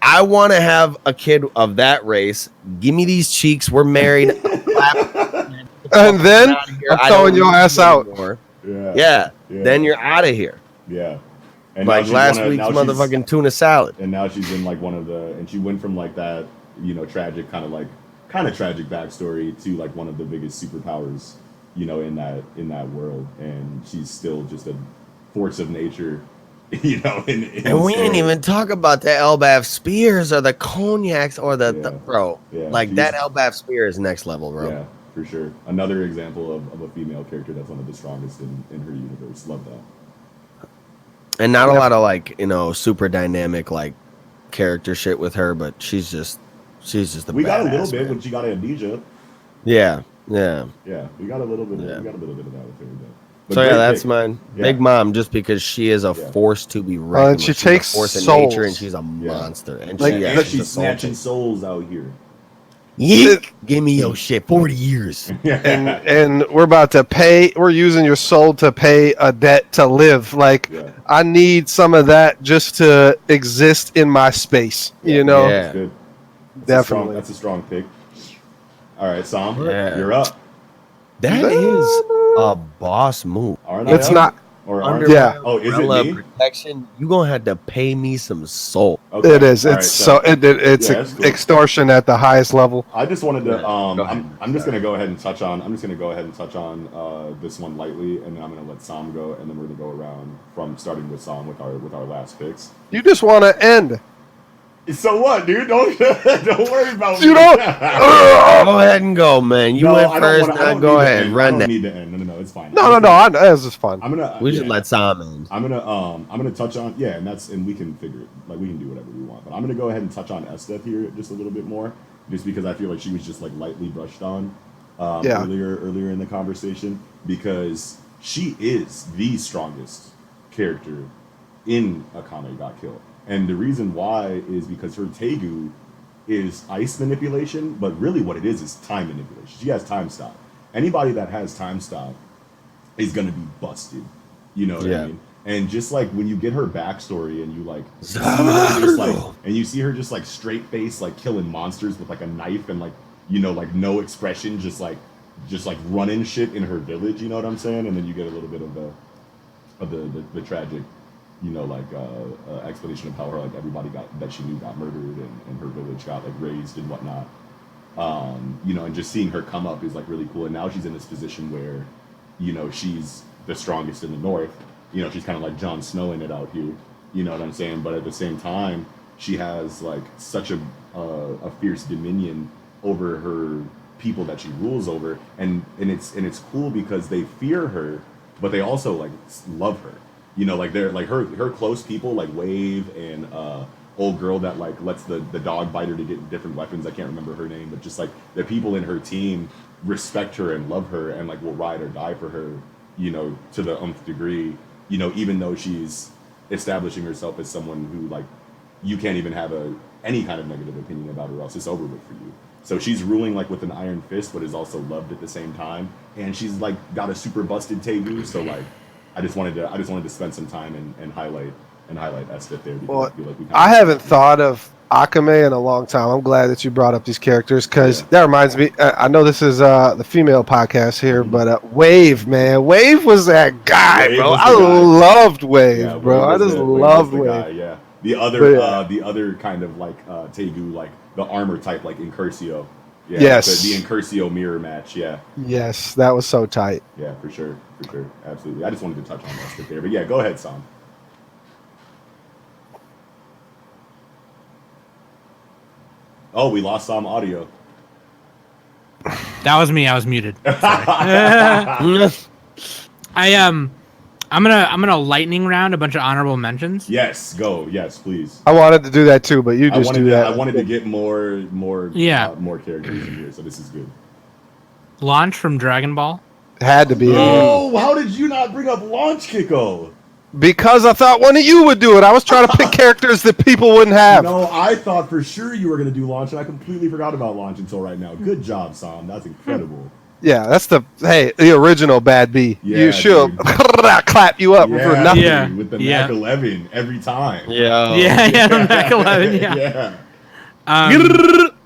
I want to have a kid of that race. Give me these cheeks. We're married. And then I'm throwing your ass out. Yeah. Then you're out of here. Yeah. And like last week's motherfucking tuna salad. And now she's in like and she went from like that, tragic kind of tragic backstory to like one of the biggest superpowers, in that world. And she's still just a force of nature, and we didn't even talk about the Elbaf Spears or the Cognacs or the bro. Yeah, like that Elbaf Spear is next level, bro. Yeah, for sure. Another example of a female character that's one of the strongest in her universe. Love that. And not a lot of like, super dynamic like character shit with her, but she's just the We got a little bit when she got amnesia. Yeah. Yeah, we got a little bit of that with her. But so that's mine. Yeah. Big Mom, just because she is a force to be reckoned with. She takes a force souls. of nature, and she's a monster. And she's snatching souls out here. Yeek! Give me your shit. 40 years. and we're using your soul to pay a debt to live. Like, I need some of that just to exist in my space. Yeah. That's good. Definitely. That's a strong pick. All right, Sam, you're up. That is a boss move. It's not. Or under aren't? Yeah. Oh, is it umbrella me? protection, you gonna have to pay me some soul. Okay. It is. All It's right, it's yeah, that's cool. extortion at the highest level. I just wanted to. Yeah, go ahead. I'm just gonna go ahead and touch on. I'm just gonna go ahead and touch on this one lightly, and then I'm gonna let Sam go, and then we're gonna go around from starting with Sam with our last picks. You just want to end. So what, dude? Don't worry about You me. don't. Go ahead and go, man. You went first. Now go ahead. I Run don't that. need to end. No, it's fine. No. This is fun. I'm gonna. We should let Sam end. I'm gonna touch on and we can figure it, like we can do whatever we want. But I'm gonna go ahead and touch on Esteth here just a little bit more, just because I feel like she was just like lightly brushed on earlier in the conversation, because she is the strongest character in Akame Got Killed. And the reason why is because her Tegu is ice manipulation, but really what it is time manipulation. She has time stop. Anybody that has time stop is gonna be busted. You know what I mean? And just like when you get her backstory and you like see her just like, and you see her just like straight face like killing monsters with like a knife and like, you know, like no expression, just like running shit in her village, you know what I'm saying? And then you get a little bit of the tragic, you know, like explanation of how her like everybody that she knew got murdered and her village got like razed and whatnot. You know, and just seeing her come up is like really cool. And now she's in this position where, you know, she's the strongest in the north. You know, she's kind of like Jon Snow in it out here. You know what I'm saying? But at the same time, she has like such a fierce dominion over her people that she rules over, and it's cool because they fear her, but they also like love her. You know, like they're like her close people, like Wave and old girl that like lets the dog bite her to get different weapons. I can't remember her name, but just like the people in her team respect her and love her and like will ride or die for her, you know, to the nth degree, you know, even though she's establishing herself as someone who like you can't even have any kind of negative opinion about her, else it's over with for you. So she's ruling like with an iron fist, but is also loved at the same time, and she's like got a super busted Tegu. So like I just wanted to spend some time and highlight Esteth there, because Well, I feel like I haven't thought of Akame in a long time. I'm glad that you brought up these characters, because that reminds me. I know this is the female podcast here, but Wave, man, Wave was that guy, Wave bro. was the I guy. loved Wave, Yeah, bro. I Wave was just the loved guy, Wave. yeah. The other kind of like Tegu, like the armor type, like Incursio. Yeah, Yes. the Incursio mirror match. Yeah, Yes, that was so tight. yeah, for sure, absolutely. I just wanted to touch on Esteth there, but yeah, go ahead, Sam. Oh, we lost Sam audio. That was me. I was muted. I'm gonna lightning round a bunch of honorable mentions. Yes, go. Yes, please. I wanted to do that too, but you just do that. I wanted to get more characters in here, so this is good. Launch from Dragon Ball. Had to be Oh, how did you not bring up Launch, Kiko? because I thought one of you would do it. I was trying to pick characters that people wouldn't have. No, I thought for sure you were going to do Launch, and I completely forgot about Launch until right now. Good job, Sam. That's incredible. Yeah, that's the original Bad B. Yeah, You should clap you up for nothing. Yeah. With the Yeah. Mac 11 every time. Yeah. The Mac 11. Yeah.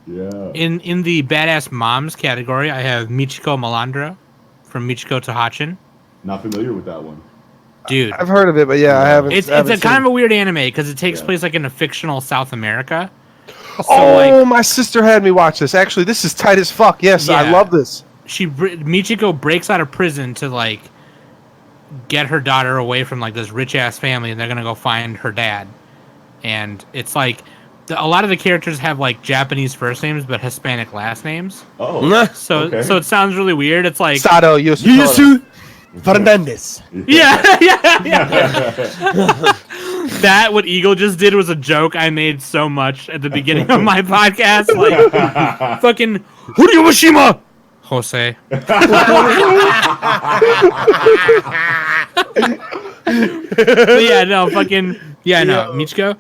Yeah. In the badass moms category, I have Michiko Malandra from Michiko to Hachin. Not familiar with that one. Dude, I've heard of it, but I haven't. it's a kind of a weird anime because it takes place like in a fictional South America. So, my sister had me watch this. Actually, this is tight as fuck. Yes, I Yeah. love this. Michiko breaks out of prison to like get her daughter away from like this rich ass family, and they're gonna go find her dad. And it's like a lot of the characters have like Japanese first names but Hispanic last names. Oh. So Okay. so it sounds really weird. It's like Sato Yusutono. Fernandez. yeah. That what Eagle just did was a joke I made so much at the beginning of my podcast. Like fucking Huriyamashima Jose. But Michiko.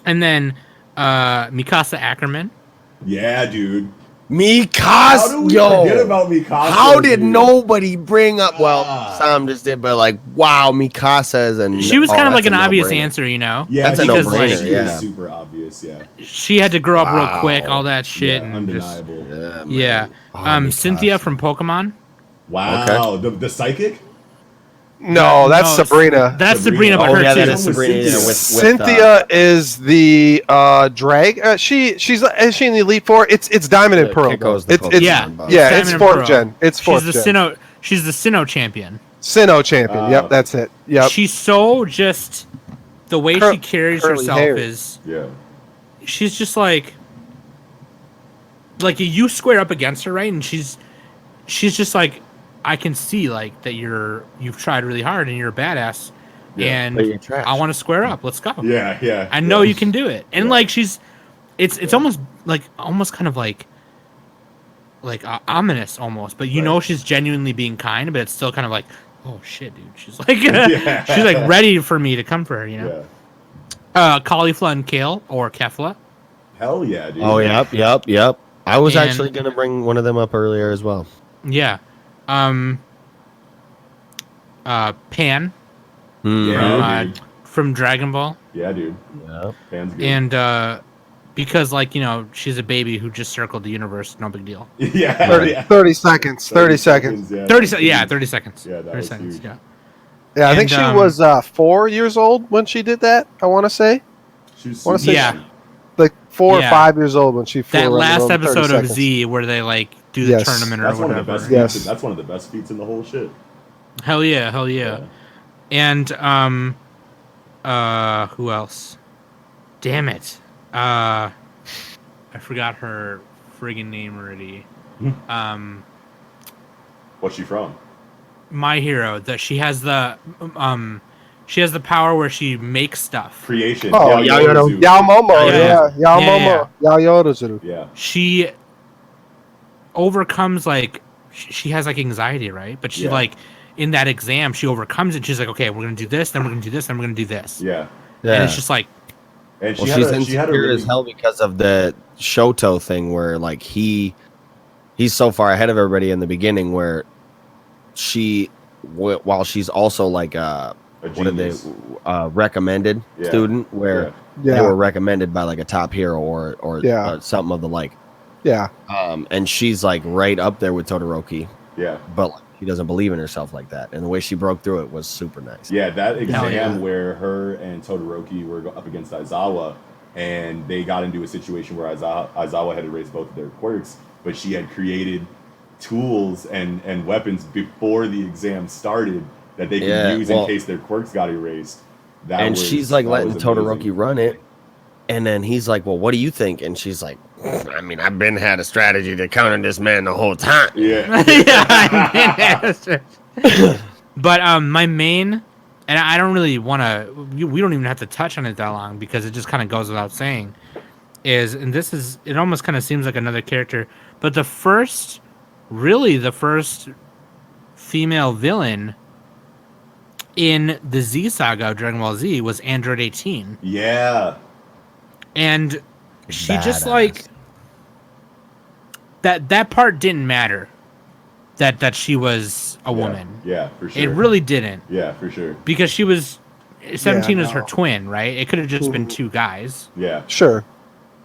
And then Mikasa Ackerman. Yeah, dude. How do Mikasa, we forget about Mikasa? how did dude? nobody bring up? Well, Sam just did, but like, wow, Mikasa is a. She was kind of like that's an a obvious no-brainer. answer, you know? Yeah, That's a because, no-brainer, she yeah. is super obvious, yeah. She had to grow up real Wow. quick, all that shit. Yeah, and just, undeniable. Yeah. yeah. Man. Oh, Cynthia Mikasa. from Pokemon. Wow, the psychic? No, that's Sabrina. That's Sabrina, but Oh her yeah, too. that is Sabrina. Yeah, with Cynthia is the drag. She's is she in the Elite Four? It's Diamond and Pearl. Kiko's It's the yeah, Pokemon boss. yeah, Diamond it's and 4th Pearl. gen. It's 4th gen. She's the Sinnoh champion. Sinnoh champion. Yep, that's it. Yep. She's so just the way she carries herself hair. is. Yeah. She's just like you square up against her, right? And she's just like, I can see like that you've tried really hard and you're a badass, and I want to square up. Let's go. Yeah, yeah. I know you can do it. And like it's almost kind of like ominous almost, but you know she's genuinely being kind, but it's still kind of like, oh shit, dude. She's like she's like ready for me to come for her, you know. Caulifla and Kale or Kefla. Hell yeah, dude. Oh yep. I was actually gonna bring one of them up earlier as well. Yeah. Pan. Yeah, from Dragon Ball. Yeah, dude. Yeah. Pan's good. And because she's a baby who just circled the universe, no big deal. Yeah. 30 seconds. 30 seconds. Yeah, 30 seconds. Yeah, 30 seconds. Yeah, that 30 was seconds. huge. Yeah. Yeah, I think she was 4 years old when she did that. I want to say. Yeah. Like 4 or 5 years old when she flew that around last the world in 30 episode of seconds. Z where they do the tournament or That's one whatever. of the best Yes. feats. That's one of the best feats in the whole shit. Hell yeah. And who else? Damn it. I forgot her friggin' name already. What's she from? My Hero. That she has the power where she makes stuff. Creation. Oh, Yaoyorozu. Yaomomo. Yeah. Yaomomo. Yaoyorozu. Yeah. She overcomes she has anxiety, right? But she in that exam she overcomes it. She's like, okay, we're gonna do this, then we're gonna do this, then we're gonna do this. Yeah. And it's just like, and she's insecure as hell because of the Shoto thing, where he's so far ahead of everybody in the beginning, where while she's also recommended student, where they were recommended by a top hero or something of the like. Yeah. And she's right up there with Todoroki. Yeah. But she doesn't believe in herself like that, and the way she broke through it was super nice. Yeah, that exam where her and Todoroki were up against Aizawa, and they got into a situation where Aizawa had erased both of their quirks, but she had created tools and weapons before the exam started that they could use in case their quirks got erased. She's letting Todoroki run it, and then he's like, well, what do you think? And she's like, I mean, I've been had a strategy to counter this man the whole time. Yeah. But my main, and I don't really want to, we don't even have to touch on it that long because it just kind of goes without saying, it almost kind of seems like another character, but the first female villain in the Z saga of Dragon Ball Z was Android 18. Yeah. And she just that part didn't matter. That she was a woman. Yeah, for sure. It really didn't. Yeah, for sure. Because she was 17 is her twin, right? It could have just been two guys. Yeah. Sure.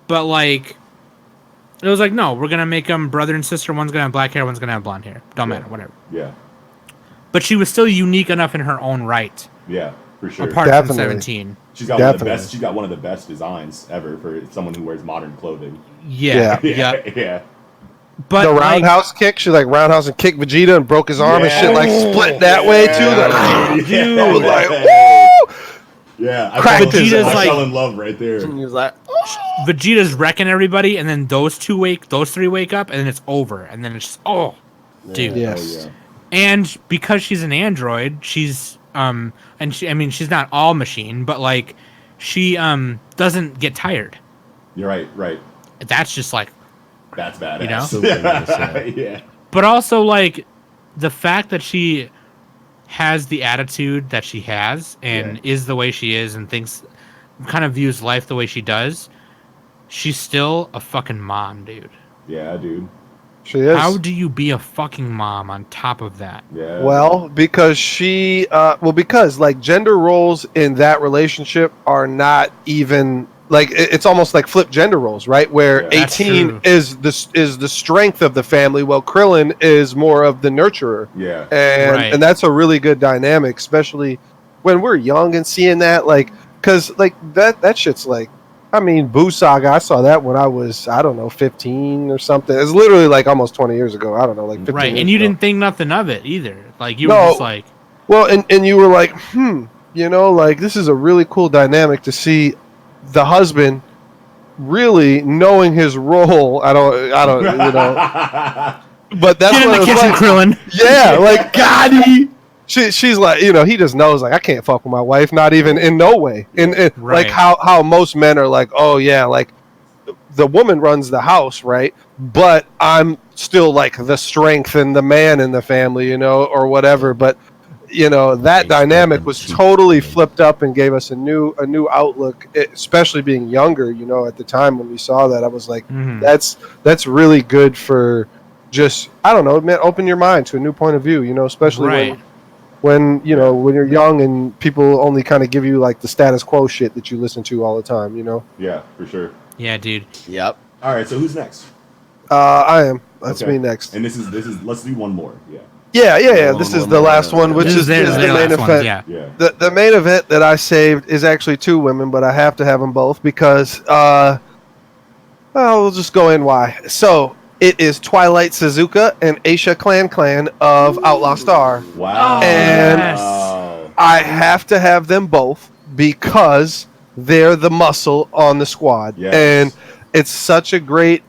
But it was no, we're gonna make them brother and sister. One's gonna have black hair, one's gonna have blonde hair. Don't matter, whatever. Yeah. But she was still unique enough in her own right. Yeah, for sure. Apart from 17. She's got one of the best. She's got one of the best designs ever for someone who wears modern clothing. Yeah. But the roundhouse kick, she roundhouse and kicked Vegeta and broke his arm and shit, split that way too. Dude, woo! Yeah, I fell in love right there. And he was like, Vegeta's wrecking everybody, and then those three wake up, and then it's over, and then it's just dude. Yes. And because she's an android, she's she's not all machine, but she doesn't get tired. You're right. That's just that's badass. You know? super nice, yeah. But also the fact that she has the attitude that she has and is the way she is and kind of views life the way she does, she's still a fucking mom, dude. Yeah, dude. She is. How do you be a fucking mom on top of that? Yeah. Well, because because gender roles in that relationship are not even like it's almost like flipped gender roles, right? Where Yeah. 18 is the strength of the family, while Krillin is more of the nurturer. Yeah. And that's a really good dynamic, especially when we're young and seeing that, like, because like that shit's like, I mean, Boo Saga, I saw that when I was, I don't know, 15 or something. It's literally like almost 20 years ago. I don't know, like 15 Right, years and you ago. didn't think nothing of it either. Like, you were just like... Well, and you were like, you know, like, this is a really cool dynamic to see the husband really knowing his role. I don't, you know. But that's Get in what the it was kitchen, like. Krillin. Yeah, like, God, she's like, you know, he just knows, like, I can't fuck with my wife, not even in no way. And Right. like how most men are like, oh yeah, like the woman runs the house, right? But I'm still like the strength and the man in the family, you know, or whatever. But you know, that dynamic was totally flipped up and gave us a new outlook, especially being younger, you know, at the time when we saw that. I was like, that's really good for just, I don't know, man, open your mind to a new point of view, you know, especially when you know, when you're young and people only kind of give you like the status quo shit that you listen to all the time, you know. Yeah, for sure. Yeah, dude. Yep. All right, so who's next? I am. That's me next. And this is let's do one more. Yeah. Yeah. This is the last one, which is the main event. Yeah. The main event that I saved is actually two women, but I have to have them both because we'll just go in why. So it is Twilight Suzuka and Aisha Clan of Outlaw Star. Wow. And I have to have them both because they're the muscle on the squad. Yes. And it's such a great...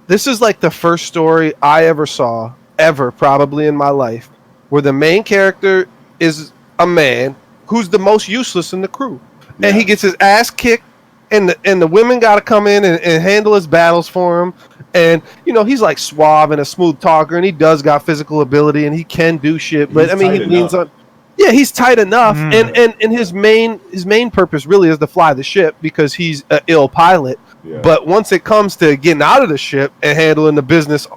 This is like the first story I ever saw, probably in my life, where the main character is a man who's the most useless in the crew. Yeah. And he gets his ass kicked, and the women got to come in and handle his battles for him. And, you know, he's like suave and a smooth talker, and he does got physical ability, and he can do shit. But, I mean, he leans on... Yeah, he's tight enough, and his main purpose really is to fly the ship because he's an ill pilot. Yeah. But once it comes to getting out of the ship and handling the business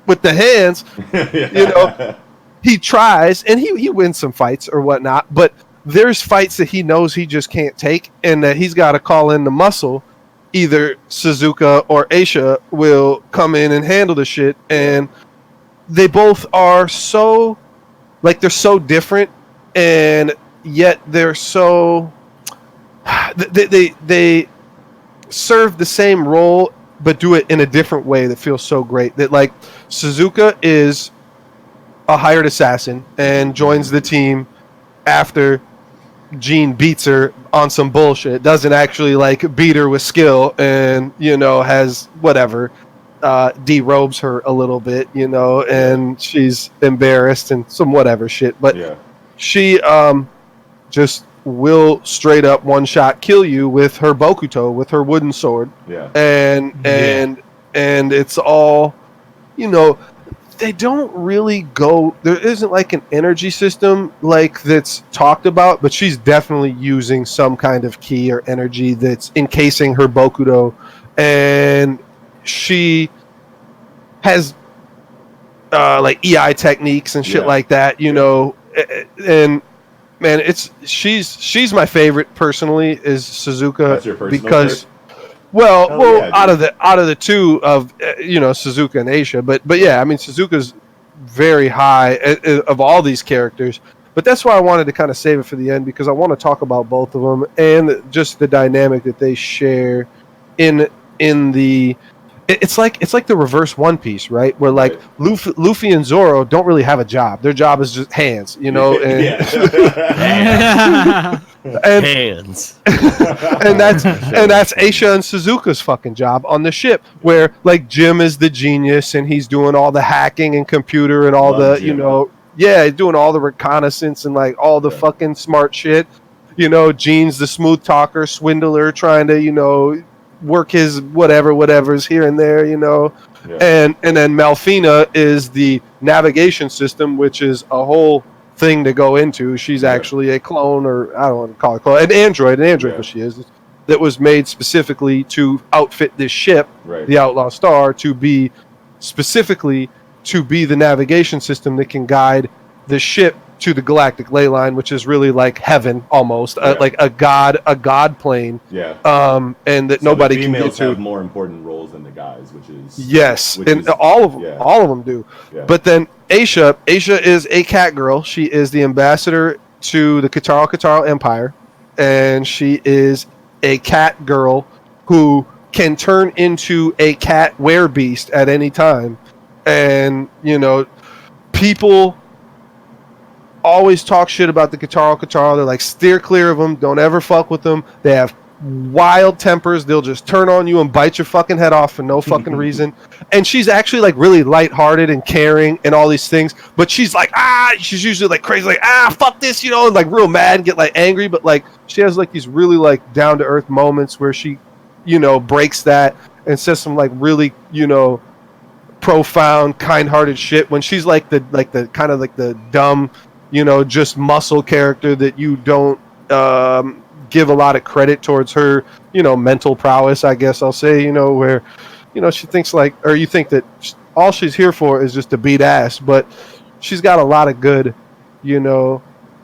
with the hands, you know, he tries and he wins some fights or whatnot. But there's fights that he knows he just can't take, and that he's got to call in the muscle. Either Suzuka or Aisha will come in and handle the shit, and they both are so, like, they're so different, and yet they're so they serve the same role but do it in a different way that feels so great. That, like, Suzuka is a hired assassin and joins the team after Jean beats her on some bullshit, doesn't actually like beat her with skill, and, you know, has whatever derobes her a little bit, you know, and she's embarrassed and some whatever shit, but she just will straight up one shot kill you with her Bokuto, with her wooden sword. And it's all, you know, they don't really go, there isn't like an energy system like that's talked about, but she's definitely using some kind of ki or energy that's encasing her Bokuto, and she has like EI techniques and shit like that, you know, and man, she's my favorite personally, is Suzuka. That's your personal because out of the two of you know, Suzuka and Aisha, but yeah, I mean, Suzuka's very high of all these characters, but that's why I wanted to kind of save it for the end, because I want to talk about both of them and just the dynamic that they share in the. It's like the reverse One Piece, right? Where like Luffy and Zoro don't really have a job. Their job is just hands, you know. And, and hands. and that's Aisha and Suzuka's fucking job on the ship. Where like Jim is the genius and he's doing all the hacking and computer and all the Jim. You know, doing all the reconnaissance and like all the fucking smart shit. You know, Gene's the smooth talker, swindler, trying to, you know, work his whatever's here and there, you know. And then Malfina is the navigation system, which is a whole thing to go into. She's actually a clone, or I don't want to call it clone, an android what she is, that was made specifically to outfit this ship, the Outlaw Star, to be specifically to be the navigation system that can guide the ship to the galactic ley line, which is really like heaven almost, like a god plane. Yeah. And that so nobody the can get females to. have more important roles than the guys, which is Yes, and all of them do. Yeah. But then Aisha is a cat girl. She is the ambassador to the Kataro Empire, and she is a cat girl who can turn into a cat werebeast at any time. And people always talk shit about the Kataro. They're like, steer clear of them. Don't ever fuck with them. They have wild tempers. They'll just turn on you and bite your fucking head off for no fucking reason. And she's actually like really lighthearted and caring and all these things. But she's like, she's usually like crazy, like, fuck this, and like real mad and get like angry. But like she has like these really like down to earth moments where she, breaks that and says some like really, profound, kind-hearted shit when she's like the kind of like the dumb, just muscle character that you don't give a lot of credit towards her, mental prowess, I guess I'll say, where, she thinks like, or you think that all she's here for is just to beat ass, but she's got a lot of good,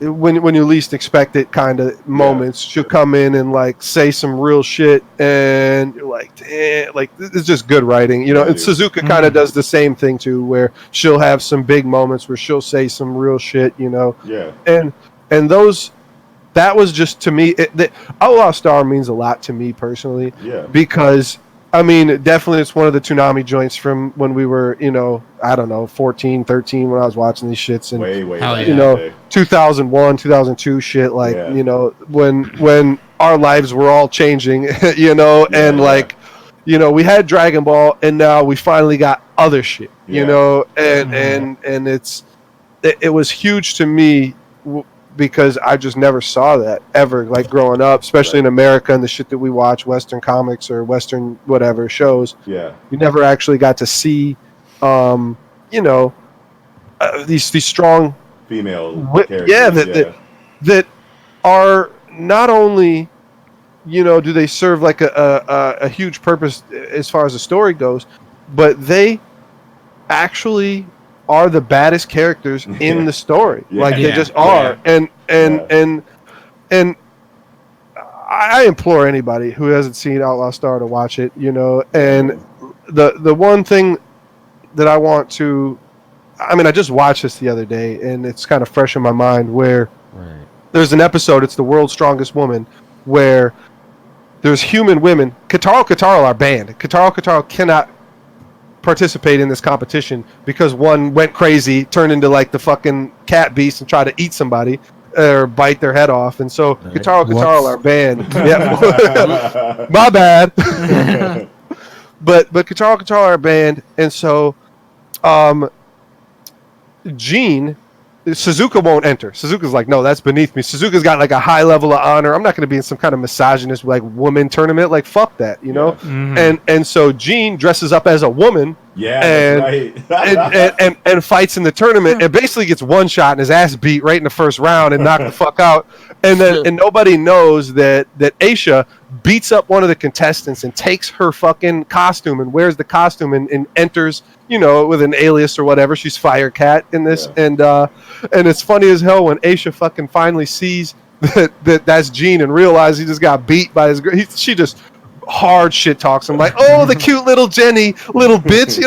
when you least expect it kind of moments. She'll come in and like say some real shit and you're like, damn, like it's just good writing, and Suzuka kind of does the same thing too, where she'll have some big moments where she'll say some real shit, and those, that was just, to me, Outlaw Star means a lot to me personally, because I mean, definitely it's one of the Toonami joints from when we were, I don't know, 14, 13 when I was watching these shits, and way 2001, 2002 shit, like, when our lives were all changing, like, we had Dragon Ball and now we finally got other shit, and it was huge to me because I just never saw that ever, like growing up, especially in America and the shit that we watch, Western comics or Western whatever shows. Yeah, you never actually got to see, these strong female characters, that are not only, do they serve like a huge purpose as far as the story goes, but they actually are the baddest characters in the story. Like they just are. And I implore anybody who hasn't seen Outlaw Star to watch it, and the one thing that I want to, I just watched this the other day and it's kind of fresh in my mind, where there's an episode, it's the World's Strongest Woman, where there's human women. Kataro are banned. Kataro cannot participate in this competition because one went crazy, turned into like the fucking cat beast and tried to eat somebody or bite their head off, and so Kataro are banned. Yeah, my bad. but Kataro are banned, and so Jean, Suzuka won't enter. Suzuka's like, no, that's beneath me. Suzuka's got like a high level of honor. I'm not going to be in some kind of misogynist like woman tournament. Like, fuck that, And so Jean dresses up as a woman, and fights in the tournament, and basically gets one shot and his ass beat right in the first round and knocked the fuck out. And then and nobody knows that Aisha beats up one of the contestants and takes her fucking costume and wears the costume and enters, with an alias or whatever. She's Firecat in this, and it's funny as hell when Aisha fucking finally sees that's Jean and realizes he just got beat by his girl. She just hard shit talks him like, oh, the cute little Jenny, little bitch,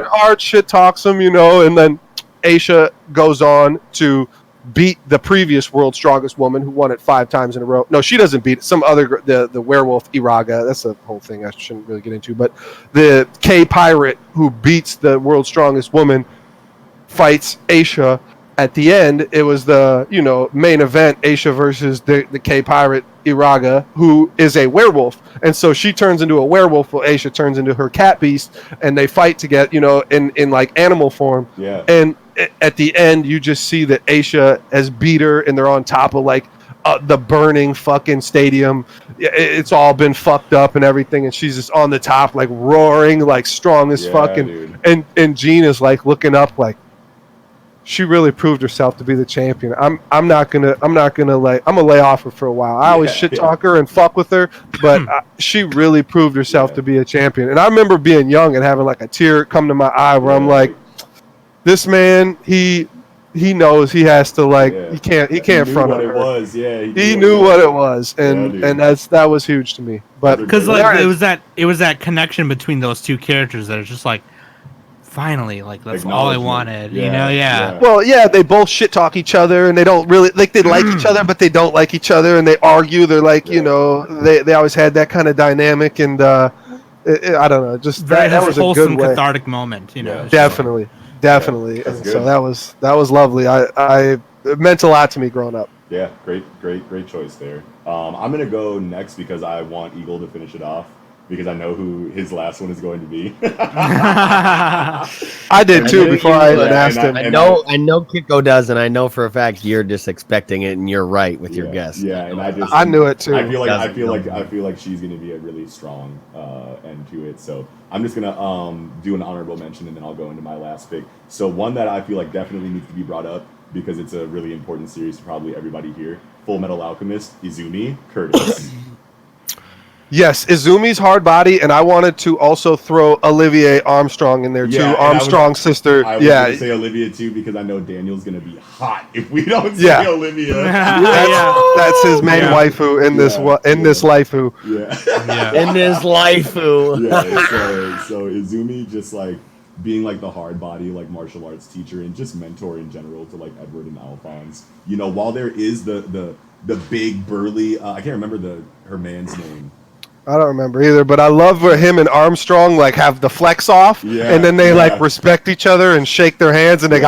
hard shit talks him, and then Aisha goes on to beat the previous World's Strongest Woman who won it 5 times in a row. No, she doesn't beat it. Some other, the werewolf Iraga. That's a whole thing I shouldn't really get into. But the K-Pirate who beats the World's Strongest Woman fights Aisha. At the end, it was the main event, Aisha versus the K-Pirate Iraga, who is a werewolf. And so she turns into a werewolf while Aisha turns into her cat beast, and they fight together, in like animal form. Yeah. And at the end, you just see that Aisha has beat her, and they're on top of like the burning fucking stadium. It's all been fucked up and everything, and she's just on the top, like roaring, like strong as fucking. And Jean is like looking up, like, she really proved herself to be the champion. I'm gonna lay off her for a while. I always shit talk her and fuck with her, but she really proved herself to be a champion. And I remember being young and having like a tear come to my eye where I'm like, this man, he he knows he has to Yeah. he can't He front knew what on it her. was. Yeah, He knew what it was, and dude. that was huge to me. But Because Great. like it was that connection between those two characters that are just like, finally, like that's all I Acknowledgement. wanted. Yeah, You know, yeah. well, yeah, they both shit talk each other, and they don't really like they like each other, but they don't like each other, and they argue. They're like, you Yeah. know, they always had that kind of dynamic, and I don't know, just very that was a good wholesome, way. cathartic moment. You know, Yeah. It's just- Definitely, that's and good. so that was lovely. It meant a lot to me growing up. Yeah, great choice there. I'm gonna go next because I want Eagle to finish it off because I know who his last one is going to be. I did too before I even asked him. I know Kiko does, and I know for a fact you're just expecting it, and you're right with your guess. Yeah, and I knew it too. I feel like she's gonna be a really strong end to it. So I'm just gonna do an honorable mention, and then I'll go into my last pick. So one that I feel like definitely needs to be brought up because it's a really important series to probably everybody here. Full Metal Alchemist, Izumi, Curtis. Yes, Izumi's hard body, and I wanted to also throw Olivier Armstrong in there too. Yeah, and Armstrong's sister. I was gonna say Olivia too because I know Daniel's gonna be hot if we don't say Olivia. That's his main waifu in this this laifu. In this laifu. So Izumi just like being like the hard body like martial arts teacher and just mentor in general to like Edward and Alphonse. You know, while there is the big burly I can't remember her man's name. I don't remember either, but I love where him and Armstrong like have the flex off, and then they like respect each other and shake their hands, and they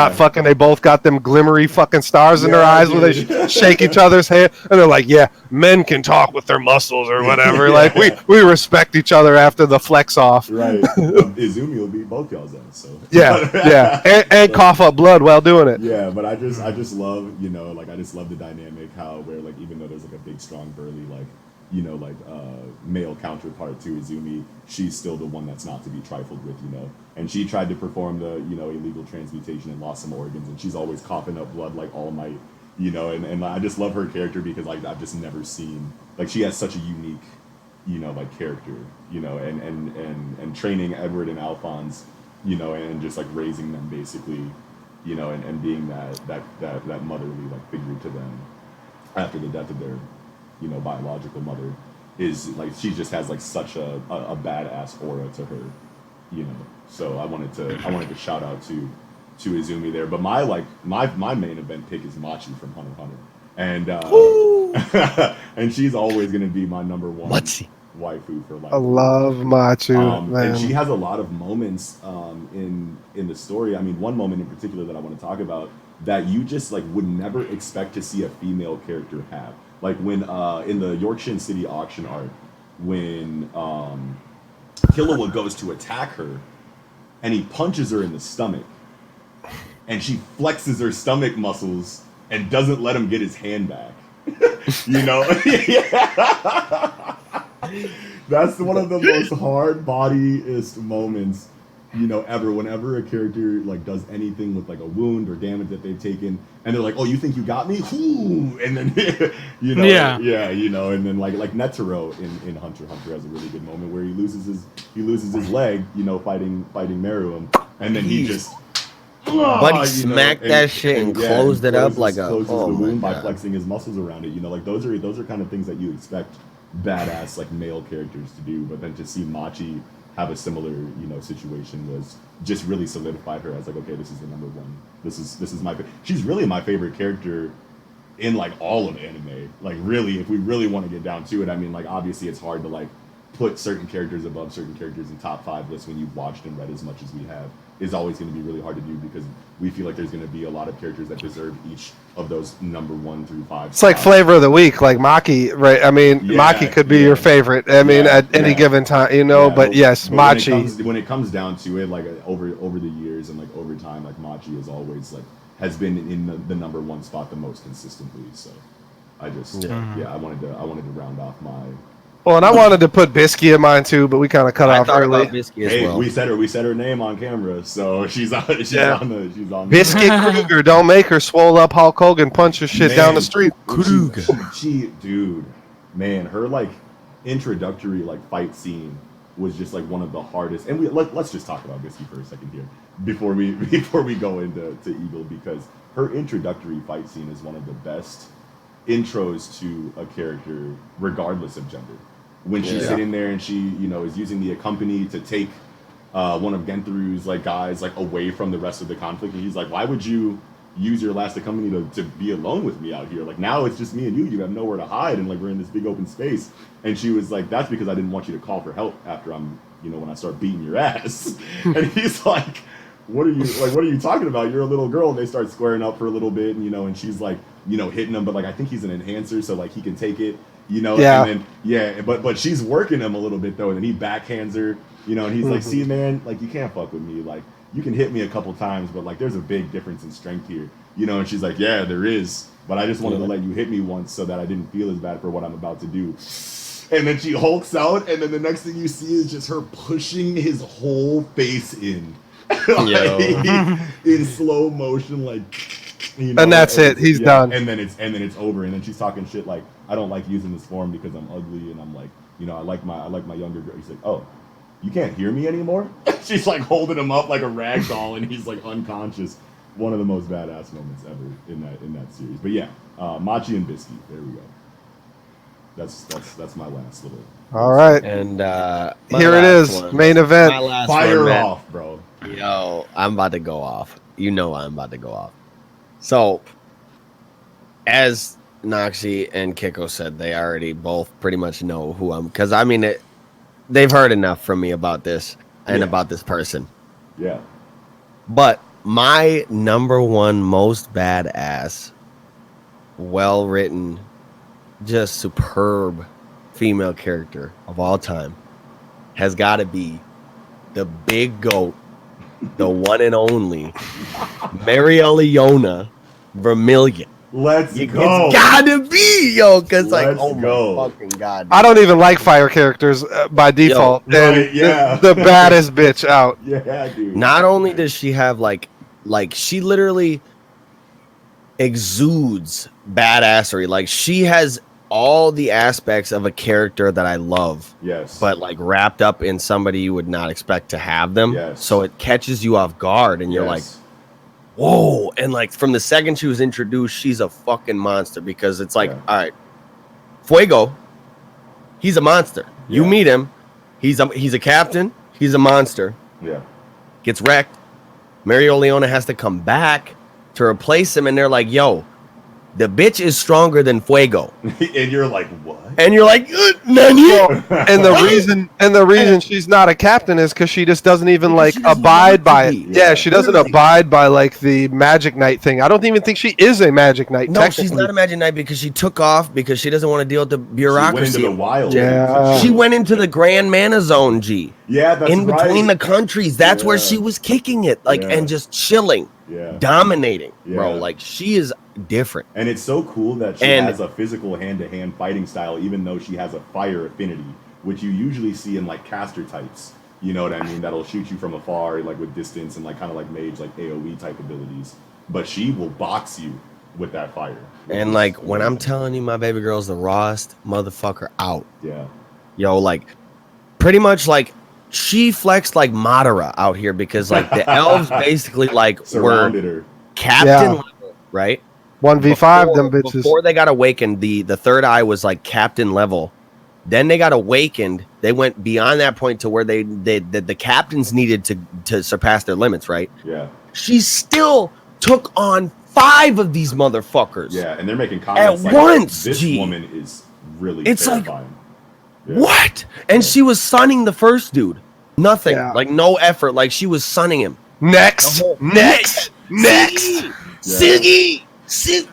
they both got them glimmery fucking stars in their eyes where they shake each other's hand, and they're like, yeah, men can talk with their muscles or whatever. Like we respect each other after the flex off. Right. Izumi will beat both y'all's ass. So and cough up blood while doing it. Yeah, but I just love I just love the dynamic how where like even though there's like a big strong burly like male counterpart to Izumi, she's still the one that's not to be trifled with, And she tried to perform the, illegal transmutation and lost some organs, and she's always coughing up blood like All Might, and I just love her character because like I've just never seen like she has such a unique, character, and training Edward and Alphonse, and just like raising them basically, and being that motherly like figure to them after the death of their biological mother is like she just has like such a badass aura to her, So I wanted to shout out to Izumi there. But my main event pick is Machi from Hunter x Hunter, and and she's always gonna be my number one waifu for life. I love Machi, and she has a lot of moments in the story. I mean, one moment in particular that I want to talk about that you just like would never expect to see a female character have. Like when in the Yorkshire City auction arc, when Killua goes to attack her, and he punches her in the stomach, and she flexes her stomach muscles and doesn't let him get his hand back. That's one of the most hard bodyist moments ever. Whenever a character like does anything with like a wound or damage that they've taken, and they're like, "Oh, you think you got me?" Ooh! And then and then like Netero in Hunter x Hunter has a really good moment where he loses his leg, fighting Meruem, and then he just smacked that shit and closed it up like a closes the wound by flexing his muscles around it. Like those are kind of things that you expect badass like male characters to do, but then to see Machi have a similar situation was just really solidified her as like, okay, this is the number one. This is my she's really my favorite character in like all of anime. Like really, if we really want to get down to it, I mean, like obviously it's hard to like put certain characters above certain characters in top 5 lists when you've watched and read as much as we have. Is always going to be really hard to do because we feel like there's going to be a lot of characters that deserve each of those number 1 through 5. It's like flavor of the week, like Maki, right? I mean, Maki could be your favorite. I mean, at any given time, But yes, Machi. When it comes down to it, like over the years and like over time, like Machi is always like has been in the number 1 spot the most consistently. So I just I wanted to round off my. Well, and I wanted to put Bisky in mine too, but we kind of cut off early. We said her name on camera, so she's on the. Biscuit Kruger, don't make her swole up Hulk Hogan punch her shit down the street. Dude, man, her like introductory like fight scene was just like one of the hardest. And let's just talk about Misty for a second here before we go into Eagle, because her introductory fight scene is one of the best intros to a character, regardless of gender. When she's sitting there and she, is using the Accompany to take one of Gentharu's like guys like away from the rest of the conflict, and he's like, "Why would you use your last Accompany to be alone with me out here? Like, now it's just me and you. You have nowhere to hide, and like we're in this big open space." And she was like, "That's because I didn't want you to call for help after I'm, when I start beating your ass." And he's like, what are you talking about? You're a little girl. And they start squaring up for a little bit, and she's like, hitting him, but like I think he's an enhancer, so like he can take it, Yeah. And then but she's working him a little bit though, and then he backhands her, and he's like, "See, man, like you can't fuck with me. Like you can hit me a couple times, but like there's a big difference in strength here, And she's like, "Yeah, there is, but I just wanted to let you hit me once so that I didn't feel as bad for what I'm about to do." And then she hulks out, and then the next thing you see is just her pushing his whole face in. In slow motion, like, and that's it. He's done. And then it's over. And then she's talking shit like, "I don't like using this form because I'm ugly," and I'm like, I like my younger girl. He's like, "Oh, you can't hear me anymore?" She's like holding him up like a rag doll, and he's like unconscious. One of the most badass moments ever in that series. But yeah, Machi and Bisky. There we go. That's my last little. All right, and here it is, main event. Fire off, bro. Yo, I'm about to go off. I'm about to go off. So, as Noxie and Kiko said, they already both pretty much know who I'm. Because I mean, they've heard enough from me about this and about this person. Yeah. But my number one most badass, well written, just superb female character of all time has got to be the big goat, the one and only Marieliona Vermilion. Let's go. It's gotta be, yo, because like, Let's oh go. my fucking god. Dude. I don't even like fire characters by default. Yo, and right, yeah. the baddest bitch out. Yeah, dude. Not only does she have like she literally exudes badassery. Like she has all the aspects of a character that I love. Yes. But like wrapped up in somebody you would not expect to have them. Yes. So it catches you off guard and you're like, whoa. And like from the second she was introduced, she's a fucking monster, because it's like, all right, Fuego, he's a monster. You meet him, he's a captain, he's a monster. Yeah. Gets wrecked. Marieliona has to come back to replace him, and they're like, yo, the bitch is stronger than Fuego. And you're like, what? And you're like, Nani? And the reason she's not a captain is because she just doesn't even like abide by it. Yeah, she doesn't abide by like the Magic Knight thing. I don't even think she is a Magic Knight. No, she's not a Magic Knight because she took off because she doesn't want to deal with the bureaucracy. She went into the wild. Yeah. She went into the Grand Mana Zone, G. Yeah, that's in between right. the countries. That's where she was kicking it, like, and just chilling, dominating, bro. Like, she is different. And it's so cool that she has a physical hand-to-hand fighting style, even though she has a fire affinity, which you usually see in like caster types. You know what I mean? That'll shoot you from afar, like with distance and like kind of like mage, like AoE type abilities. But she will box you with that fire. And like when I'm telling you, my baby girl's the rawest motherfucker out. Yeah. Yo, like pretty much like she flexed like Madara out here, because like the elves basically like surrounded were her. captain level, right? 1v5 them bitches. Before they got awakened, the third eye was like captain level. Then they got awakened. They went beyond that point to where the captains needed to surpass their limits, right? Yeah. She still took on 5 of these motherfuckers. Yeah, and they're making comments at like, once. this G. woman is really It's terrifying. Like, what? And she was sunning the first dude. Nothing. Like no effort. Like she was sunning him. Next. Siggy.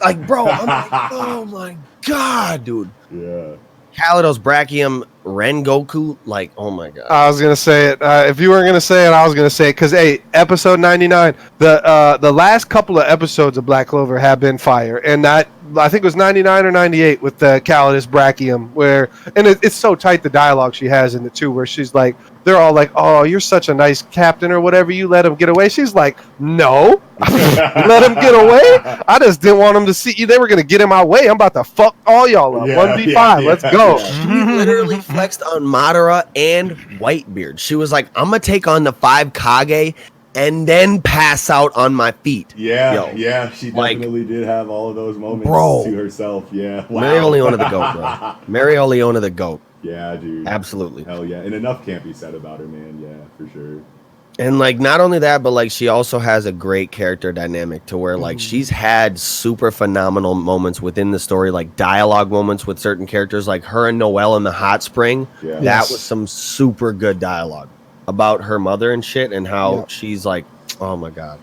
Like, bro, I'm like, oh my god, dude. Yeah. Kalidos Brachium Rengoku, like, oh my god. I was gonna say it. If you weren't gonna say it, I was gonna say it, because hey, episode 99, the last couple of episodes of Black Clover have been fire, and that I think it was 99 or 98 with the Calidus Brachium, where it's so tight, the dialogue she has in the two, where she's like, they're all like, oh, you're such a nice captain or whatever, you let him get away. She's like, no, let him get away. I just didn't want him to see you. They were gonna get in my way. I'm about to fuck all y'all up. 1v5, let's go. She literally flexed on Madara and Whitebeard. She was like, I'm gonna take on the 5 Kage and then pass out on my feet. Yeah, she definitely did have all of those moments to herself. Yeah, wow. Mario Leona the GOAT, bro. Mario Leona the GOAT. Yeah, dude. Absolutely. Hell yeah. And enough can't be said about her, man. Yeah, for sure. And like, not only that, but like, she also has a great character dynamic to where like she's had super phenomenal moments within the story, like dialogue moments with certain characters, like her and Noelle in the hot spring. Yeah. That was some super good dialogue about her mother and shit, and how she's like, oh my god,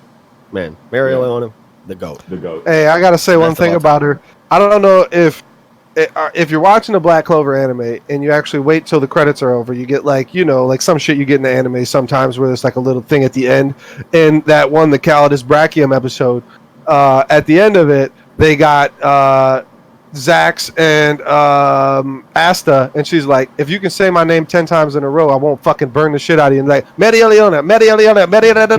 man, Mario Leona, the GOAT. The GOAT. Hey, I gotta say one thing about her. I don't know if you're watching a Black Clover anime and you actually wait till the credits are over, you get like, you know, like some shit you get in the anime sometimes where there's like a little thing at the end. And that one, the Calidus Brachium episode, at the end of it, they got Zax and Asta, and she's like, if you can say my name 10 times in a row, I won't fucking burn the shit out of you. And like, Maria Leona, Maria Leona, Maria Leona,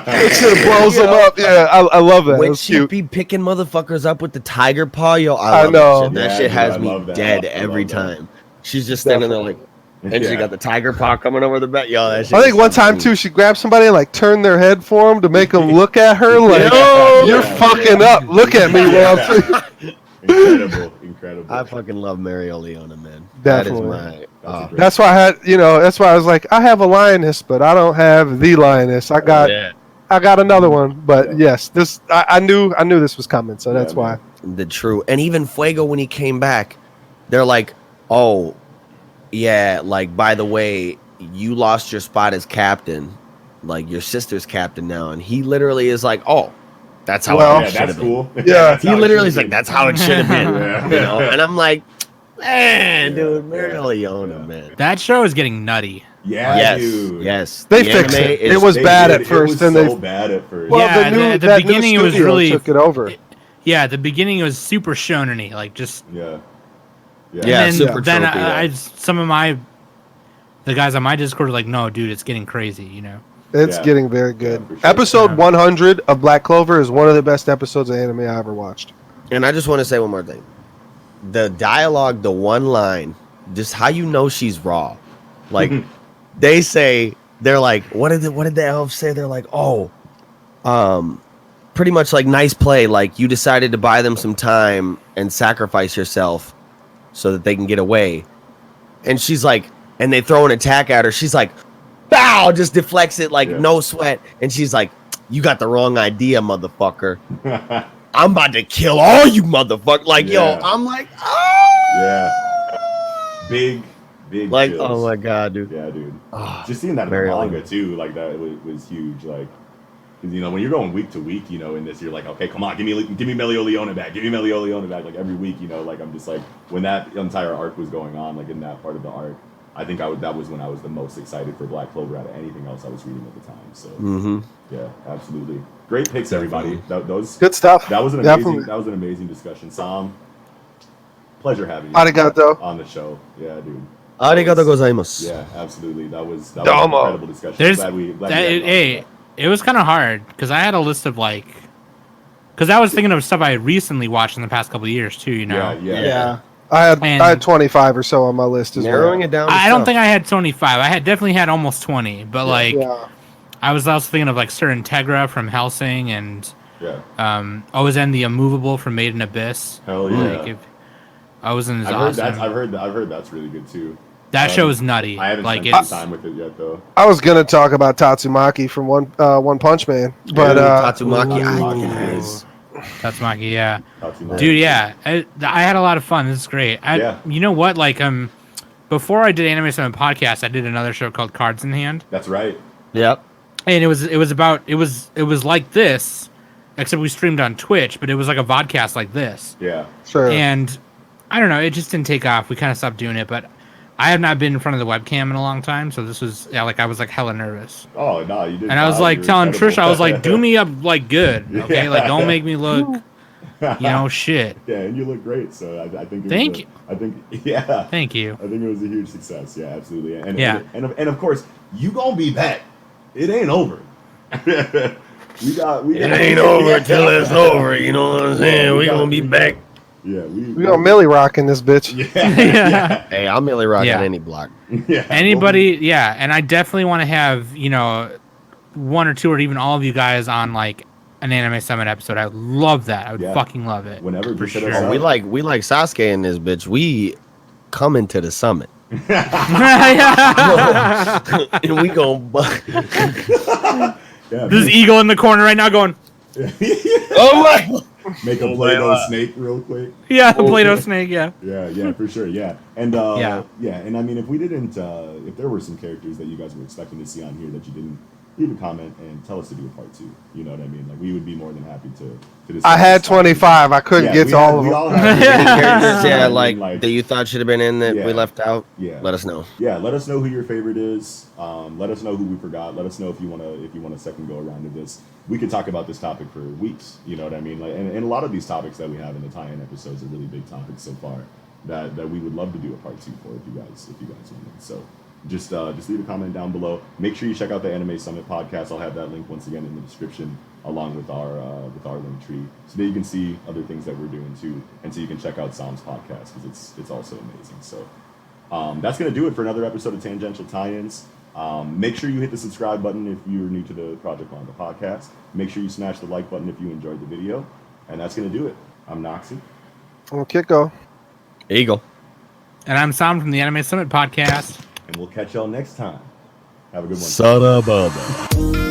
it shit blows them up. Yeah, I love that. When she be picking motherfuckers up with the tiger paw, yo, I know. That shit has me dead every time. She's just standing there like, and she got the tiger paw coming over the back. Yo, that shit. I think one time too, she grabbed somebody and like turned their head for him to make them look at her like, you're fucking up. Look at me while I'm Incredible. I fucking love Mario Leona, man. Definitely. That is my. That's why I had, that's why I was like, I have a lioness, but I don't have the lioness. I got another one, but yes, this I knew this was coming, so that's why. The true, and even Fuego when he came back, they're like, oh, yeah, like by the way, you lost your spot as captain, like your sister's captain now, and he literally is like, oh, that's how it should have been. Cool. Yeah, he literally is like, that's how it should have been, you know. And I'm like, man, dude, Mario Leona, man. That show is getting nutty. Yeah, dude. Yes. They fixed it. It was bad at first, and so bad at first. Well, yeah, at the beginning it was really took it over. Yeah, at the beginning it was super shonen-y, like just Yeah, super then tropey, some of the guys on my Discord were like, no, dude, it's getting crazy, you know. It's getting very good. Yeah, sure. Episode 100 of Black Clover is one of the best episodes of anime I ever watched. And I just want to say one more thing. The dialogue, the one line, just how you know she's raw. Like, they say, they're like, what did the elves say? They're like, oh, pretty much like, nice play. Like, you decided to buy them some time and sacrifice yourself so that they can get away. And she's like, and they throw an attack at her. She's like, bow, just deflects it like no sweat. And she's like, you got the wrong idea, motherfucker. I'm about to kill all you motherfuckers. Like, yo, I'm like, big like chills. Oh my god, dude. Yeah, dude. Just seeing that in the manga too, like that was huge. Like, because when you're going week to week, in this, you're like, okay, come on, give me Melio Leona back, like every week, like I'm just like, when that entire arc was going on, like in that part of the arc, I think that was when I was the most excited for Black Clover out of anything else I was reading at the time. So yeah, absolutely, great picks, everybody. Those good stuff. That was an amazing discussion. Sam, pleasure having you Arigato. on the show. Yeah, dude. Arigato gozaimasu. Yeah, absolutely. That was an incredible discussion. It was kind of hard because I had a list of because I was thinking of stuff I recently watched in the past couple of years too. Yeah. I had 25 or so on my list as well. Narrowing it down. I don't think I had 25. I definitely had almost 20, but I was also thinking of Sir Integra from Hellsing and Ozen the Immovable from Made in Abyss. Hell yeah. Ozen is awesome. I've heard that's really good too. That show is nutty. I haven't spent time with it yet though. I was gonna talk about Tatsumaki from One Punch Man, but Tatsumaki. Tatsumaki, yeah. Dude, yeah. I had a lot of fun. This is great. You know what? Before I did Anime Summit podcast, I did another show called Cards in Hand. That's right. Yep. And it was like this, except we streamed on Twitch, but it was like a vodcast like this. Yeah. Sure. And I don't know, it just didn't take off. We kind of stopped doing it, but I have not been in front of the webcam in a long time, so this was I was hella nervous. Oh no, you did. And I was telling Trisha, I was like, do me up good, okay? Yeah. Don't make me look, shit. Yeah, and you look great, so I think. Thank you. Thank you. I think it was a huge success. Yeah, absolutely. And of course, you gonna be back. It ain't over. It ain't over till it's over. You know what I'm saying? We gonna be back. We got Millie rocking this bitch. Yeah. Hey, I'm Millie rocking Yeah. any block. Yeah. Anybody, yeah, and I definitely want to have, one or two or even all of you guys on like an Anime Summit episode. I would love that. I would fucking love it. Whenever, for just hit us sure. up. We like Sasuke in this bitch. We coming to the summit. And we gon' This eagle in the corner right now going, oh my! Make a Play-Doh snake real quick. yeah, the Play-Doh snake, yeah. Yeah, for sure, yeah. And and I mean, if we didn't, if there were some characters that you guys were expecting to see on here that you didn't, leave a comment and tell us to do a part 2. You know what I mean? Like, we would be more than happy to discuss I had this topic. 25. I couldn't get to all of them. Characters, Yeah, like that you thought should have been in that we left out. Yeah. Let us know. Yeah, let us know who your favorite is. Let us know who we forgot. Let us know if you want a second go around to this. We could talk about this topic for weeks. You know what I mean? Like, and a lot of these topics that we have in the tie-in episodes are really big topics so far that we would love to do a part 2 for if you guys want it. So just leave a comment down below. Make sure you check out the Anime Summit podcast. I'll have that link once again in the description, along with our link tree, so that you can see other things that we're doing too, and so you can check out Sam's podcast because it's also amazing. So that's gonna do it for another episode of Tangential Tie-ins. Make sure you hit the subscribe button if you're new to the Project Manga podcast. Make sure you smash the like button if you enjoyed the video, and that's gonna do it. I'm Noxie. I'm Kiko. Eagle. And I'm Sam from the Anime Summit podcast. And we'll catch y'all next time. Have a good one. Sada Baba.